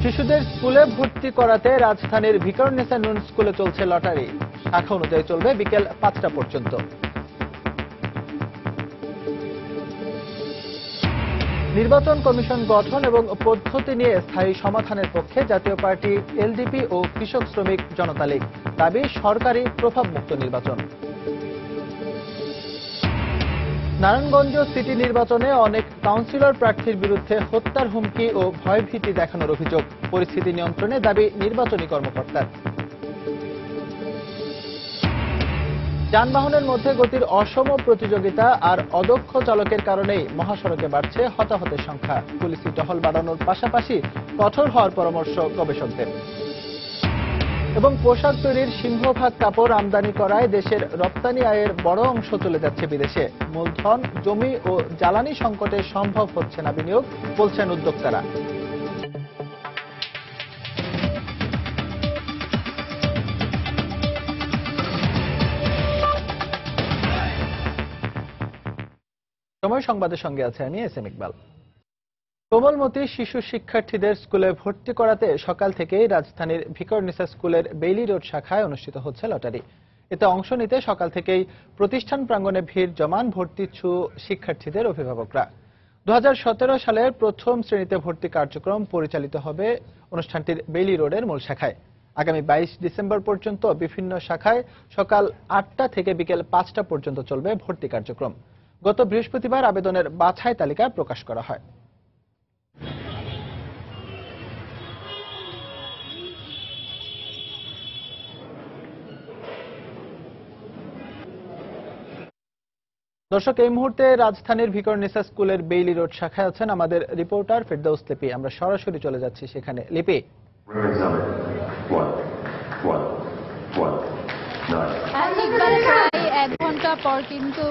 শিশুদের স্কুলে ভর্তি করাতে রাজধানীর ভিকারুননিসা নূন স্কুলে চলছে লটারি। শাখা অনুযায়ী চলবে বিকেল 5টা পর্যন্ত। নির্বাচন কমিশন গঠন এবং পদ্ধতি নিয়ে স্থায়ী সমাধানের পক্ষে জাতীয় পার্টি, এলডিপি ও কৃষক শ্রমিক জনতা লীগ। দাবি সরকারি প্রভাবমুক্ত নির্বাচন। নারায়ণগঞ্জ সিটি নির্বাচনে অনেক কাউন্সিলর প্রার্থীর বিরুদ্ধে হত্যার হুমকি ও ভয়ভীতি দেখানোর অভিযোগ। পরিস্থিতি নিয়ন্ত্রণে দাবি নির্বাচনী কর্মকর্তার। যানবাহনের মধ্যে গতির অসম প্রতিযোগিতা আর অদক্ষ চালকের কারণেই মহাসড়কে বাড়ছে হতাহতের সংখ্যা। পুলিশি টহল বাড়ানোর পাশাপাশি কঠোর হওয়ার পরামর্শ গবেষকদের। এবং পোশাক তৈরির সিংহভাগ কাপড় আমদানি করায় দেশের রপ্তানি আয়ের বড় অংশ চলে যাচ্ছে বিদেশে। মূলধন, জমি ও জ্বালানি সংকটে সম্ভব হচ্ছে না বিনিয়োগ, বলছেন উদ্যোক্তারা। সময় সংবাদের সঙ্গে আছে আমি এস এম ইকবাল। কোমলমতি শিশু শিক্ষার্থীদের স্কুলে ভর্তি করাতে সকাল থেকেই রাজধানীর ভিকারুননিসা স্কুলের বেইলি রোড শাখায় অনুষ্ঠিত হচ্ছে লটারি। এতে অংশ নিতে সকাল থেকেই প্রতিষ্ঠান প্রাঙ্গণে ভিড় জমান ভর্তিচ্ছু শিক্ষার্থীদের অভিভাবকরা। 2017 সালের প্রথম শ্রেণীতে ভর্তি কার্যক্রম পরিচালিত হবে অনুষ্ঠানটির বেইলি রোডের মূল শাখায়। আগামী 22 ডিসেম্বর পর্যন্ত বিভিন্ন শাখায় সকাল 8টা থেকে বিকেল 5টা পর্যন্ত চলবে ভর্তি কার্যক্রম। গত বৃহস্পতিবার আবেদনের বাছাই তালিকা প্রকাশ করা হয়। দর্শক, এই মুহূর্তে রাজধানীর ভিকারুননিসা স্কুলের বেইলি রোড শাখায় আছেন আমাদের রিপোর্টার ফেরদৌস লিপি। আমরা সরাসরি চলে যাচ্ছি সেখানে। লিপি, প্রায় 1 ঘন্টা পর কিন্তু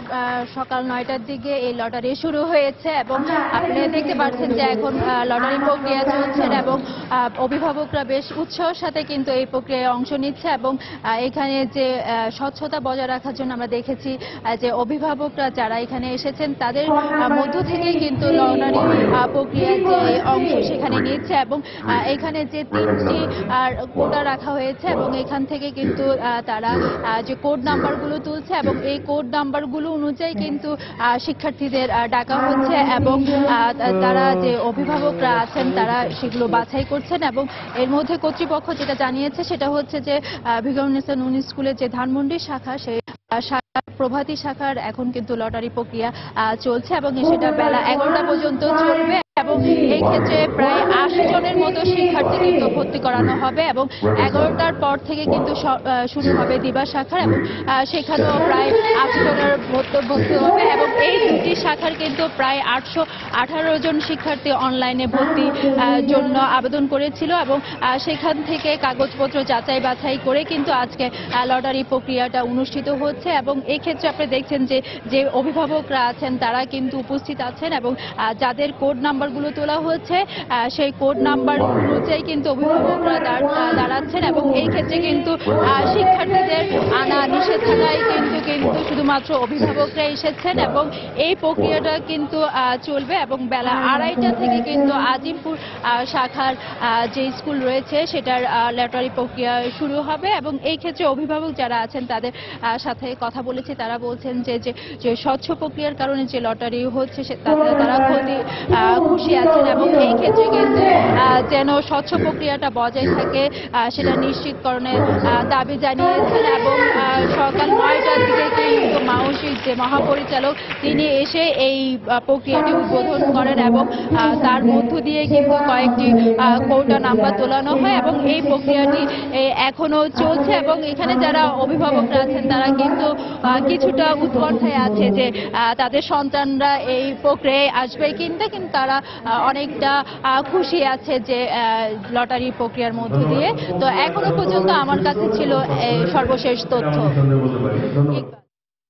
সকাল 9টার দিকে এই লটারি শুরু হয়েছে এবং আপনি দেখতে পাচ্ছেন যে এখন লটারি প্রক্রিয়া চলছে এবং অভিভাবকরা বেশ উৎসাহের সাথে কিন্তু এই প্রক্রিয়ায় অংশ নিচ্ছে এবং এখানে যে স্বচ্ছতা বজায় রাখার জন্য আমরা দেখেছি যে অভিভাবকরা যারা এখানে এসেছেন তাদের মধ্য থেকেই কিন্তু লটারি প্রক্রিয়ার যে অংশ সেখানে নিচ্ছে এবং এখানে যে 3টি কোটা রাখা হয়েছে এবং এখান থেকে কিন্তু তারা যে কোড নাম্বারগুলো তুলছে এবং এই কোড নাম্বারগুলো অনুযায়ী কিন্তু শিক্ষার্থীদের ডাকা হচ্ছে এবং তারা যে অভিভাবকরা আছেন তারা সেগুলো বাছাই করছেন এবং এর মধ্যে কর্তৃপক্ষ যেটা জানিয়েছে সেটা হচ্ছে যে ভিকারুননিসা নূন স্কুলের যে ধানমন্ডি শাখা সেই প্রভাতী শাখার এখন কিন্তু লটারি প্রক্রিয়া চলছে এবং সেটা বেলা 11টা পর্যন্ত চলবে এবং এই ক্ষেত্রে প্রায় 80 জনের মতো শিক্ষার্থী কিন্তু ভর্তি করানো হবে এবং 11টার পর থেকে কিন্তু শুরু হবে দিবা শাখার এবং সেখানেও প্রায় 80 জনের ভর্তি হবে এবং এই দুটি শাখার কিন্তু প্রায় 818 জন শিক্ষার্থী অনলাইনে ভর্তির জন্য আবেদন করেছিল এবং সেখান থেকে কাগজপত্র যাচাই বাছাই করে কিন্তু আজকে লটারি প্রক্রিয়াটা অনুষ্ঠিত হচ্ছে এবং এই ক্ষেত্রে আপনি দেখছেন যে অভিভাবকরা আছেন তারা কিন্তু উপস্থিত আছেন এবং যাদের কোড নাম্বারগুলো তোলা হচ্ছে সেই কোড নাম্বার অনুযায়ী কিন্তু অভিভাবকরা দাঁড়াচ্ছেন এবং এই ক্ষেত্রে কিন্তু শিক্ষার্থীদের আনা নিষেধাজ্ঞায় কিন্তু শুধুমাত্র অভিভাবকরা এসেছেন এবং এই প্রক্রিয়াটা কিন্তু চলবে এবং বেলা 2:30টা থেকে কিন্তু আজিমপুর শাখার যে স্কুল রয়েছে সেটার লটারি প্রক্রিয়া শুরু হবে এবং এই ক্ষেত্রে অভিভাবক যারা আছেন তাদের সাথে কথা বলেছি, তারা বলছেন যে স্বচ্ছ প্রক্রিয়ার কারণে যে লটারি হচ্ছে তারা খুশি আছেন এবং এই ক্ষেত্রে কিন্তু যেন স্বচ্ছ প্রক্রিয়াটা বজায় থাকে সেটা নিশ্চিতকরণের দাবি জানিয়েছেন এবং সকাল 9টার দিকে কিন্তু মাউসির যে মহাপরিচালক তিনি এসে এই প্রক্রিয়াটি উদ্বোধন করেন এবং তার মধ্য দিয়ে কিন্তু কয়েকটি কোটা নাম্বার তোলানো হয় এবং এই প্রক্রিয়াটি এখনো চলছে এবং এখানে যারা অভিভাবকরা আছেন তারা কিন্তু কিছুটা উৎকণ্ঠায় আছে যে তাদের সন্তানরা এই প্রক্রিয়ায় আসবে কিন্তু তারা অনেকটা খুশি আছে যে লটারি প্রক্রিয়ার মধ্য দিয়ে। তো এখনো পর্যন্ত আমার কাছে ছিল সর্বশেষ তথ্য।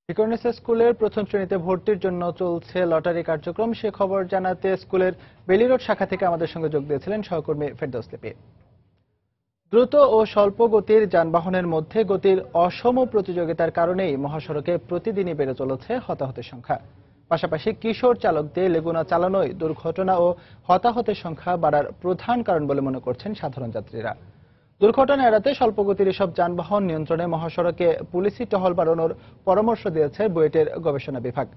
ভিকারুননিসা স্কুলের প্রথম শ্রেণীতে ভর্তির জন্য চলছে লটারি কার্যক্রম। সে খবর জানাতে স্কুলের বেইলি রোড শাখা থেকে আমাদের সঙ্গে যোগ দিয়েছিলেন সহকর্মী ফেরদৌস লিপি। দ্রুত ও স্বল্প গতির যানবাহনের মধ্যে গতির অসম প্রতিযোগিতার কারণেই মহাসড়কে প্রতিদিনই বেড়ে চলেছে হতাহতের সংখ্যা। পাশাপাশি কিশোর চালকদের লেগুনা চালানোয় দুর্ঘটনা ও হতাহতের সংখ্যা বাড়ার প্রধান কারণ বলে মনে করছেন সাধারণ যাত্রীরা। দুর্ঘটনা এড়াতে স্বল্পগতির এসব যানবাহন নিয়ন্ত্রণে মহাসড়কে পুলিশি টহল বাড়ানোর পরামর্শ দিয়েছে বুয়েটের গবেষণা বিভাগ।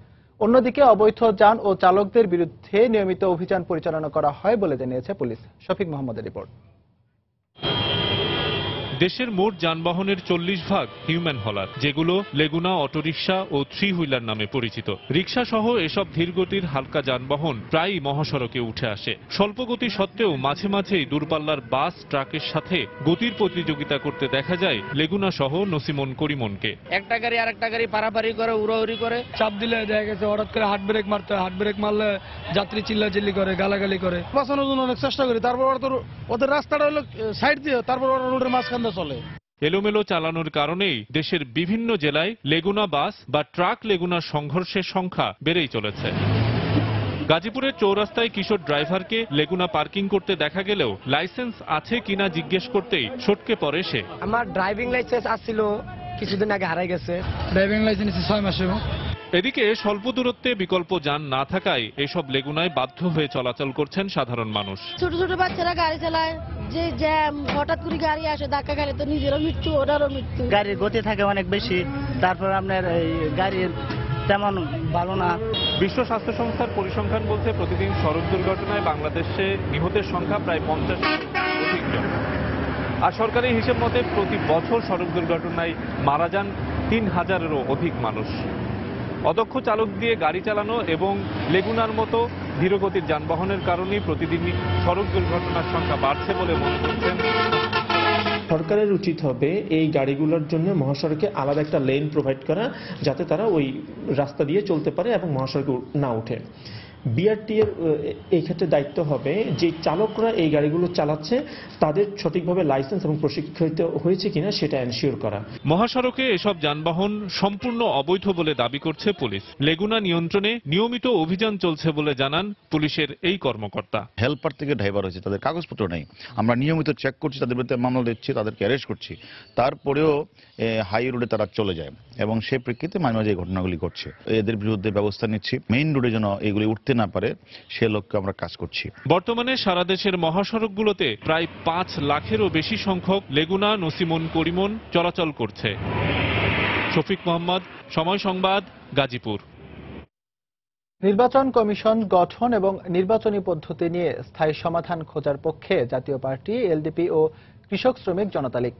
অন্যদিকে অবৈধ যান ও চালকদের বিরুদ্ধে নিয়মিত অভিযান পরিচালনা করা হয় বলে জানিয়েছে পুলিশ। শফিক মোহাম্মদের রিপোর্ট। দেশের মোট যানবাহনের 40% হিউম্যান হলার, যেগুলো লেগুনা, অটোরিকশা ও থ্রি হুইলার নামে পরিচিত। রিকশা সহ এসব ধীরগতির হালকা যানবাহন প্রায়ই মহাসড়কে উঠে আসে। স্বল্প গতি সত্ত্বেও মাঝে মাঝেই দূরপাল্লার বাস, ট্রাকের সাথে গতির প্রতিযোগিতা করতে দেখা যায় লেগুনা সহ নসিমন করিমনকে। একটা গাড়ি আরেকটা গাড়ি পারাপারি করে, উড়াউড়ি করে, চাপ দিলে দেখা গেছে হঠাৎ করে হার্ট ব্রেক মারতে হয়, হার্ট ব্রেক মারলে যাত্রী চিল্লাচিল্লি করে, গালাগালি করে। বাঁচানোর জন্য অনেক চেষ্টা করি, তারপর ওদের রাস্তাটা হলো সাইড দিয়ে, তারপর ওরা রোডের মাঝখান চলে। এলোমেলো চালানোর কারণেই দেশের বিভিন্ন জেলায় লেগুনা বাস বা ট্রাক লেগুনা সংঘর্ষের সংখ্যা বেড়েই চলেছে। গাজীপুরের চৌরাস্তায় কিশোর ড্রাইভারকে লেগুনা পার্কিং করতে দেখা গেলেও লাইসেন্স আছে কিনা জিজ্ঞেস করতেই সটকে পড়ে সে। আমার ড্রাইভিং লাইসেন্স আসছিল, কিছুদিন আগে হারাই গেছে। ড্রাইভিং লাইসেন্স 6 মাসে। এদিকে স্বল্প দূরত্বে বিকল্প যান না থাকায় এসব লেগুনায় বাধ্য হয়ে চলাচল করছেন সাধারণ মানুষ। ছোট ছোট বাচ্চারা গাড়ি চালায়, যে জ্যাম, হঠাৎ করে গাড়ি আসে ধাক্কা খেলে তো নিজেরও মৃত্যু, ওটারও মৃত্যু। গাড়ির গতি থাকে অনেক বেশি, তারপর আপনার গাড়ির তেমন ভালো না। বিশ্ব স্বাস্থ্য সংস্থার পরিসংখ্যান বলছে প্রতিদিন সড়ক দুর্ঘটনায় বাংলাদেশে নিহতের সংখ্যা প্রায় 50 অধিক জন। আর সরকারি হিসেব মতে প্রতি বছর সড়ক দুর্ঘটনায় মারা যান 3000-এরও অধিক মানুষ। অদক্ষ চালক দিয়ে গাড়ি চালানো এবং লেগুনার মতো ধীরগতির যানবাহনের কারণেই প্রতিদিনই সড়ক দুর্ঘটনার সংখ্যা বাড়ছে বলে মনে করছেন। সরকারের উচিত হবে এই গাড়িগুলোর জন্য মহাসড়কে আলাদা একটা লেন প্রোভাইড করা, যাতে তারা ওই রাস্তা দিয়ে চলতে পারে এবং মহাসড়কে না ওঠে। বিআরটি এর এই ক্ষেত্রে দায়িত্ব হবে যে চালকরা এই গাড়িগুলো চালাচ্ছে তাদের সঠিকভাবে লাইসেন্স এবং প্রশিক্ষিত হয়েছে কিনা সেটা এনশিওর করা। মহাসড়কে এসব যানবাহন সম্পূর্ণ অবৈধ বলে দাবি করছে পুলিশ। লেগুনা নিয়ন্ত্রণে নিয়মিত অভিযান চলছে বলে জানান পুলিশের এই কর্মকর্তা। হেল্পার থেকে ড্রাইভার হয়েছে, তাদের কাগজপত্র নেই, আমরা নিয়মিত চেক করছি, তাদের বিরুদ্ধে মামলা দিচ্ছি, তাদেরকে অ্যারেস্ট করছি, তারপরেও হাই রোডে তারা চলে যায় এবং সেই প্রেক্ষিতে মাঝে মাঝে এই ঘটনাগুলি ঘটছে। এদের বিরুদ্ধে ব্যবস্থা নিচ্ছি, মেইন রোডে যেন এগুলি উঠতে না পারে সে লক্ষ্যে আমরা কাজ করছি। বর্তমানে সারা দেশের মহাসড়কগুলোতে প্রায় 5 লাখেরও বেশি সংখ্যক লেগুনা, নসিমন, করিমন চলাচল করছে। শফিক মোহাম্মদ, সময় সংবাদ, গাজীপুর। নির্বাচন কমিশন গঠন এবং নির্বাচনী পদ্ধতি নিয়ে স্থায়ী সমাধান খোঁজার পক্ষে জাতীয় পার্টি, এলডিপি ও কৃষক শ্রমিক জনতা লীগ।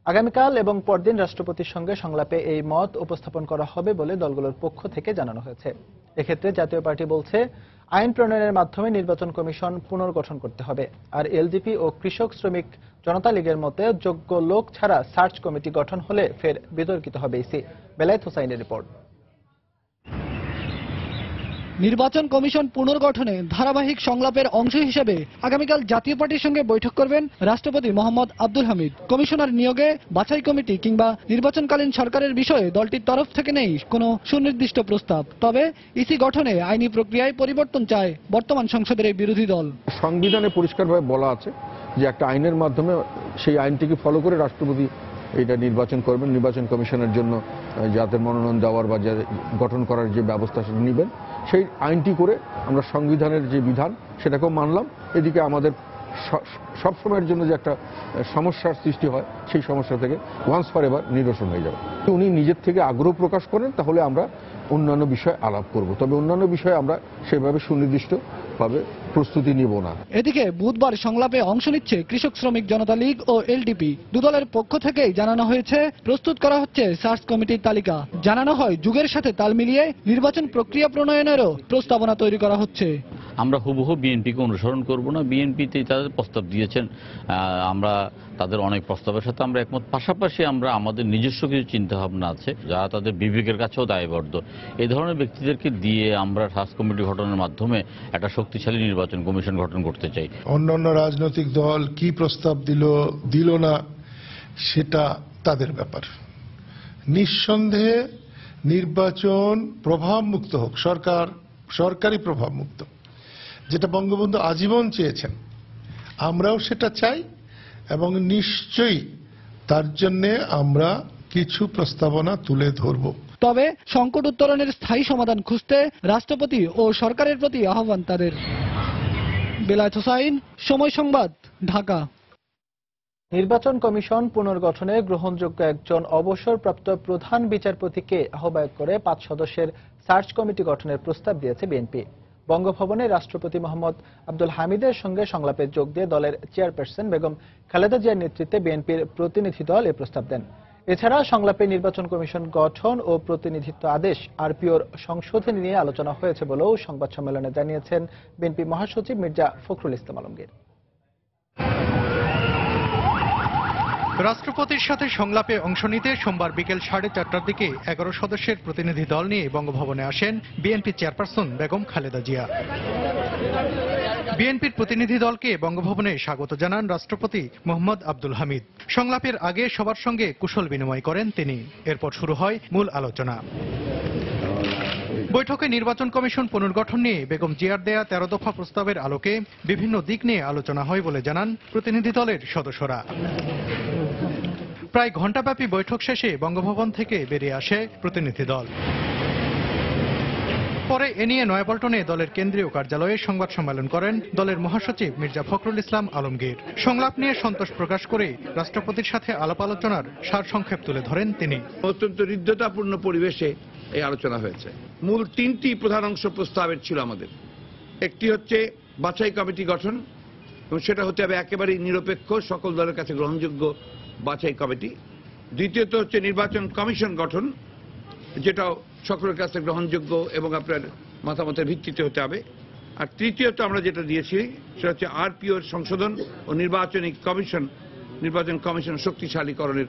আগামীকাল এবং পরদিন রাষ্ট্রপতির সঙ্গে সংলাপে এই মত উপস্থাপন করা হবে বলে দলগুলোর পক্ষ থেকে জানানো হয়েছে। এক্ষেত্রে জাতীয় পার্টি বলছে আইন প্রণয়নের মাধ্যমে নির্বাচন কমিশন পুনর্গঠন করতে হবে, আর এলডিপি ও কৃষক শ্রমিক জনতা লীগের মতে যোগ্য লোক ছাড়া সার্চ কমিটি গঠন হলে ফের বিতর্কিত হবে ইসি। বেলায়েত হোসাইনের রিপোর্ট। নির্বাচন কমিশন পুনর্গঠনে ধারাবাহিক সংলাপের অংশ হিসেবে আগামীকাল জাতীয় পার্টির সঙ্গে বৈঠক করবেন রাষ্ট্রপতি মোহাম্মদ আব্দুল হামিদ। কমিশনার নিয়োগে বাছাই কমিটি কিংবা নির্বাচনকালীন সরকারের বিষয়ে দলটির তরফ থেকে নেই কোনো সুনির্দিষ্ট প্রস্তাব। তবে ইসি গঠনে আইনি প্রক্রিয়ায় পরিবর্তন চায় বর্তমান সংসদের এই বিরোধী দল। সংবিধানে পরিষ্কারভাবে বলা আছে যে একটা আইনের মাধ্যমে সেই আইনটিকে ফলো করে রাষ্ট্রপতি এটা নির্বাচন করবেন। নির্বাচন কমিশনের জন্য যাদের মনোনয়ন দেওয়ার বা গঠন করার যে ব্যবস্থা সেটা নেবেন, সেই আইনটি করে আমরা সংবিধানের যে বিধান সেটাকেও মানলাম। এদিকে আমাদের সবসময়ের জন্য যে একটা সমস্যার সৃষ্টি হয় সেই সমস্যা থেকে ওয়ান্স ফর এভার নিরসন হয়ে যাবে। উনি নিজের থেকে আগ্রহ প্রকাশ করেন তাহলে আমরা অন্যান্য বিষয়ে আলাপ করব, তবে অন্যান্য বিষয়ে আমরা সেভাবে সুনির্দিষ্টভাবে প্রস্তুতি নিব না। এদিকে বুধবার সংলাপে অংশ নিচ্ছে কৃষক শ্রমিক জনতা লীগ ও এলডিপি। দুদলের পক্ষ থেকেই জানানো হয়েছে প্রস্তুত করা হচ্ছে সার্চ কমিটির তালিকা। জানানো হয় যুগের সাথে তাল মিলিয়ে নির্বাচন প্রক্রিয়া প্রণয়নেরও প্রস্তাবনা তৈরি করা হচ্ছে। আমরা হুবহু বিএনপিকে অনুসরণ করব না, বিএনপিতেই তাদের প্রস্তাব দিয়েছেন, আমরা তাদের অনেক প্রস্তাবের সাথে আমরা একমত। পাশাপাশি আমরা আমাদের নিজস্ব কিছু চিন্তাভাবনা আছে যারা তাদের বিবেকের কাছেও দায়বদ্ধ। এই ধরনের ব্যক্তিদেরকে দিয়ে আমরা সার্চ কমিটি গঠনের মাধ্যমে একটা শক্তিশালী নির্বাচন কমিশন গঠন করতে চাই। অন্যান্য রাজনৈতিক দল কি প্রস্তাব দিল না সেটা তাদের ব্যাপার। নিঃসন্দেহে নির্বাচন প্রভাবমুক্ত হোক, সরকারি প্রভাবমুক্ত, যেটা বঙ্গবন্ধু আজীবন চেয়েছেন, আমরাও সেটা চাই এবং নিশ্চয়ই তার জন্য আমরা কিছু প্রস্তাবনা তুলে ধরব। তবে সংকট উত্তরণের স্থায়ী সমাধান খুঁজতে রাষ্ট্রপতি ও সরকারের প্রতি আহ্বান তাদের। বেলায়েত হোসাইন, সময় সংবাদ, ঢাকা। নির্বাচন কমিশন পুনর্গঠনে গ্রহণযোগ্য একজন অবসরপ্রাপ্ত প্রধান বিচারপতিকে আহ্বায়ক করে 5 সদস্যের সার্চ কমিটি গঠনের প্রস্তাব দিয়েছে বিএনপি। বঙ্গভবনে রাষ্ট্রপতি মোহাম্মদ আব্দুল হামিদের সঙ্গে সংলাপে যোগ দিয়ে দলের চেয়ারপারসন বেগম খালেদা জিয়ার নেতৃত্বে বিএনপির প্রতিনিধি দল এ প্রস্তাব দেন। এছাড়া সংলাপে নির্বাচন কমিশন গঠন ও প্রতিনিধিত্ব আদেশ আরপিওর সংশোধনী নিয়ে আলোচনা হয়েছে বলেও সংবাদ সম্মেলনে জানিয়েছেন বিএনপি মহাসচিব মির্জা ফখরুল ইসলাম আলমগীর। রাষ্ট্রপতির সাথে সংলাপে অংশ নিতে সোমবার বিকেল 4:30টার দিকে 11 সদস্যের প্রতিনিধি দল নিয়ে বঙ্গভবনে আসেন বিএনপি চেয়ারপারসন বেগম খালেদা জিয়া। বিএনপির প্রতিনিধি দলকে বঙ্গভবনে স্বাগত জানান রাষ্ট্রপতি মোহাম্মদ আব্দুল হামিদ। সংলাপের আগে সবার সঙ্গে কুশল বিনিময় করেন তিনি। এরপর শুরু হয় মূল আলোচনা। বৈঠকে নির্বাচন কমিশন পুনর্গঠন নিয়ে বেগম জিয়ার দেয়া 13 দফা প্রস্তাবের আলোকে বিভিন্ন দিক নিয়ে আলোচনা হয় বলে জানান প্রতিনিধি দলের সদস্যরা। প্রায় ঘণ্টাব্যাপী বৈঠক শেষে বঙ্গভবন থেকে বেরিয়ে আসে প্রতিনিধি দল। পরে এ নিয়ে নয়াপল্টনে দলের কেন্দ্রীয় কার্যালয়ে সংবাদ সম্মেলন করেন দলের মহাসচিব মির্জা ফখরুল ইসলাম আলমগীর। সংলাপ নিয়ে সন্তোষ প্রকাশ করে রাষ্ট্রপতির সাথে আলাপ আলোচনার সারসংক্ষেপ তুলে ধরেন তিনি। অত্যন্ত হৃদ্যতাপূর্ণ পরিবেশে এই আলোচনা হয়েছে। মূল 3টি প্রধান অংশ প্রস্তাবের ছিল আমাদের। একটি হচ্ছে বাছাই কমিটি গঠন, এবং সেটা হতে হবে একেবারেই নিরপেক্ষ, সকল দলের কাছে গ্রহণযোগ্য বাছাই কমিটি। দ্বিতীয়ত হচ্ছে নির্বাচন কমিশন গঠন, যেটাও সকলের কাছে গ্রহণযোগ্য এবং আপনার মতামতের ভিত্তিতে হতে হবে। আর তৃতীয়ত আমরা যেটা দিয়েছি সেটা হচ্ছে আরপিওর সংশোধন ও নির্বাচন কমিশন শক্তিশালীকরণের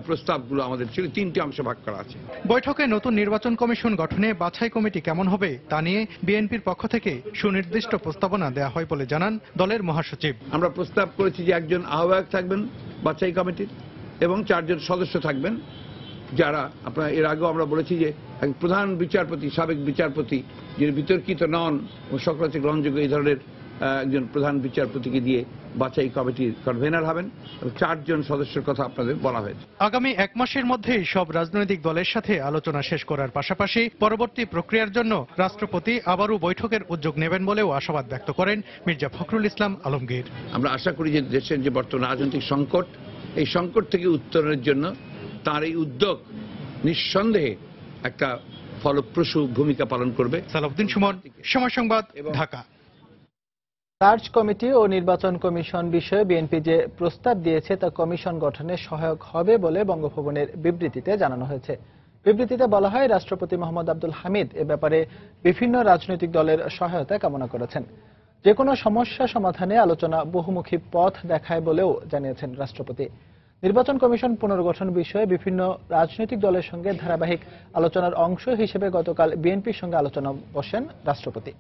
প্রস্তাবগুলো আমাদের ছিল। 3টি অংশে ভাগ করা আছে। বৈঠকে নতুন নির্বাচন কমিশন গঠনে বাছাই কমিটি কেমন হবে তা নিয়ে বিএনপির পক্ষ থেকে সুনির্দিষ্ট প্রস্তাবনা দেওয়া হয় বলে জানান দলের মহাসচিব। আমরা প্রস্তাব করেছি যে একজন আহ্বায়ক থাকবেন বাছাই কমিটির এবং 4 জন সদস্য থাকবেন, যারা আপনার এর আগেও আমরা বলেছি যে প্রধান বিচারপতি, সাবেক বিচারপতি যিনি বিতর্কিত নন ও সকলের কাছে গ্রহণযোগ্য এই ধরনের একজন প্রধান বিচারপতিকে দিয়ে বাছাই কমিটির কনভেনার হবেন। 4 জন সদস্যের কথা আপনাদের বলা হয়েছে। আগামী 1 মাসের মধ্যেই সব রাজনৈতিক দলের সাথে আলোচনা শেষ করার পাশাপাশি পরবর্তী প্রক্রিয়ার জন্য রাষ্ট্রপতি আবারও বৈঠকের উদ্যোগ নেবেন বলেও আশাবাদ ব্যক্ত করেন মির্জা ফখরুল ইসলাম আলমগীর। আমরা আশা করি যে দেশের যে বর্তমান রাজনৈতিক সংকট, এই সংকট থেকে উত্তরণের জন্য তার এই উদ্যোগ নিঃসন্দেহে একটা ফলপ্রসূ ভূমিকা পালন করবে। সালাউদ্দিন সুমন, সময় সংবাদ, ঢাকা। সার্চ কমিটি ও নির্বাচন কমিশন বিষয়ে বিএনপি যে প্রস্তাব দিয়েছে তা কমিশন গঠনে সহায়ক হবে বলে বঙ্গভবনের বিবৃতিতে জানানো হয়েছে। বিবৃতিতে বলা হয়, রাষ্ট্রপতি মোহাম্মদ আব্দুল হামিদ এ ব্যাপারে বিভিন্ন রাজনৈতিক দলের সহায়তা কামনা করেছেন। যে কোনো সমস্যা সমাধানে আলোচনা বহুমুখী পথ দেখায় বলেও জানিয়েছেন রাষ্ট্রপতি। নির্বাচন কমিশন পুনর্গঠন বিষয়ে বিভিন্ন রাজনৈতিক দলের সঙ্গে ধারাবাহিক আলোচনার অংশ হিসেবে গতকাল বিএনপির সঙ্গে আলোচনা বসেন রাষ্ট্রপতি।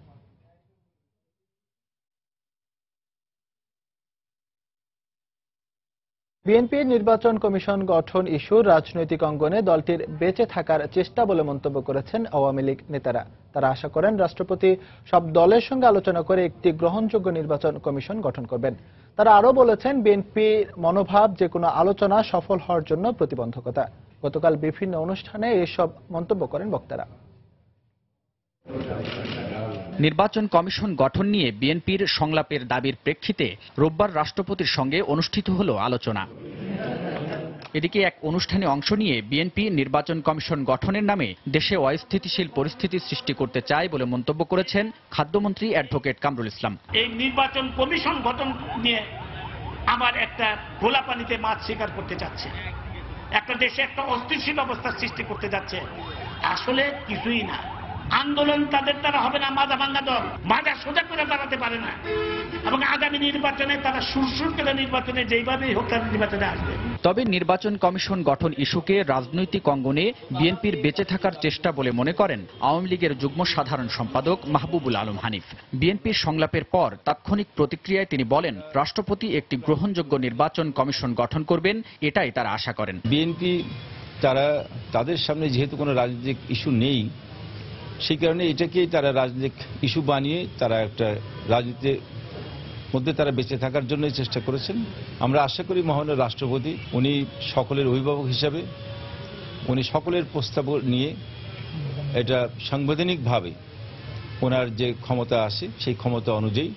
বিএনপির নির্বাচন কমিশন গঠন ইস্যুর রাজনৈতিক অঙ্গনে দলটির বেঁচে থাকার চেষ্টা বলে মন্তব্য করেছেন আওয়ামী লীগ নেতারা। তারা আশা করেন রাষ্ট্রপতি সব দলের সঙ্গে আলোচনা করে একটি গ্রহণযোগ্য নির্বাচন কমিশন গঠন করবেন। তারা আরও বলেছেন, বিএনপির মনোভাব যে কোনো আলোচনা সফল হওয়ার জন্য প্রতিবন্ধকতা। গতকাল বিভিন্ন অনুষ্ঠানে এসব মন্তব্য করেন বক্তারা। নির্বাচন কমিশন গঠন নিয়ে বিএনপির সংলাপের দাবির প্রেক্ষিতে রোববার রাষ্ট্রপতির সঙ্গে অনুষ্ঠিত হলো আলোচনা। এদিকে এক অনুষ্ঠানে অংশ নিয়ে বিএনপি নির্বাচন কমিশন গঠনের নামে দেশে অস্থিতিশীল পরিস্থিতি সৃষ্টি করতে চায় বলে মন্তব্য করেছেন খাদ্যমন্ত্রী অ্যাডভোকেট কামরুল ইসলাম। এই নির্বাচন কমিশন গঠন নিয়ে আমার একটা ঘোলা পানিতে মাছ শিকার করতে যাচ্ছে, একটা দেশে একটা অস্থিতিশীল অবস্থার সৃষ্টি করতে যাচ্ছে। আসলে কিছুই না। আন্দোলন তাদের দ্বারা হবে না, মাজা ভাঙ্গা দল মাজা সোজা করে দাঁড়াতে পারে না, এবং আগামী নির্বাচনে তারা সুরসুর করে নির্বাচনে যেইভাবেই হোক তারা নির্বাচনে আসবে। তবে নির্বাচন কমিশন গঠন ইস্যুকে রাজনৈতিক অঙ্গনে বিএনপির বেঁচে থাকার চেষ্টা বলে মনে করেন আওয়ামী লীগের যুগ্ম সাধারণ সম্পাদক মাহবুবুল আলম হানিফ। বিএনপির সংলাপের পর তাৎক্ষণিক প্রতিক্রিয়ায় তিনি বলেন, রাষ্ট্রপতি একটি গ্রহণযোগ্য নির্বাচন কমিশন গঠন করবেন, এটাই তারা আশা করেন। বিএনপি তাদের সামনে যেহেতু কোনো রাজনৈতিক ইস্যু নেই, সেই কারণে এটাকেই তারা রাজনৈতিক ইস্যু বানিয়ে তারা একটা রাজনীতির মধ্যে তারা বেঁচে থাকার জন্যই চেষ্টা করেছেন। আমরা আশা করি মহামান্য রাষ্ট্রপতি উনি সকলের অভিভাবক হিসাবে উনি সকলের প্রস্তাব নিয়ে এটা সাংবিধানিকভাবে ওনার যে ক্ষমতা আছে সেই ক্ষমতা অনুযায়ী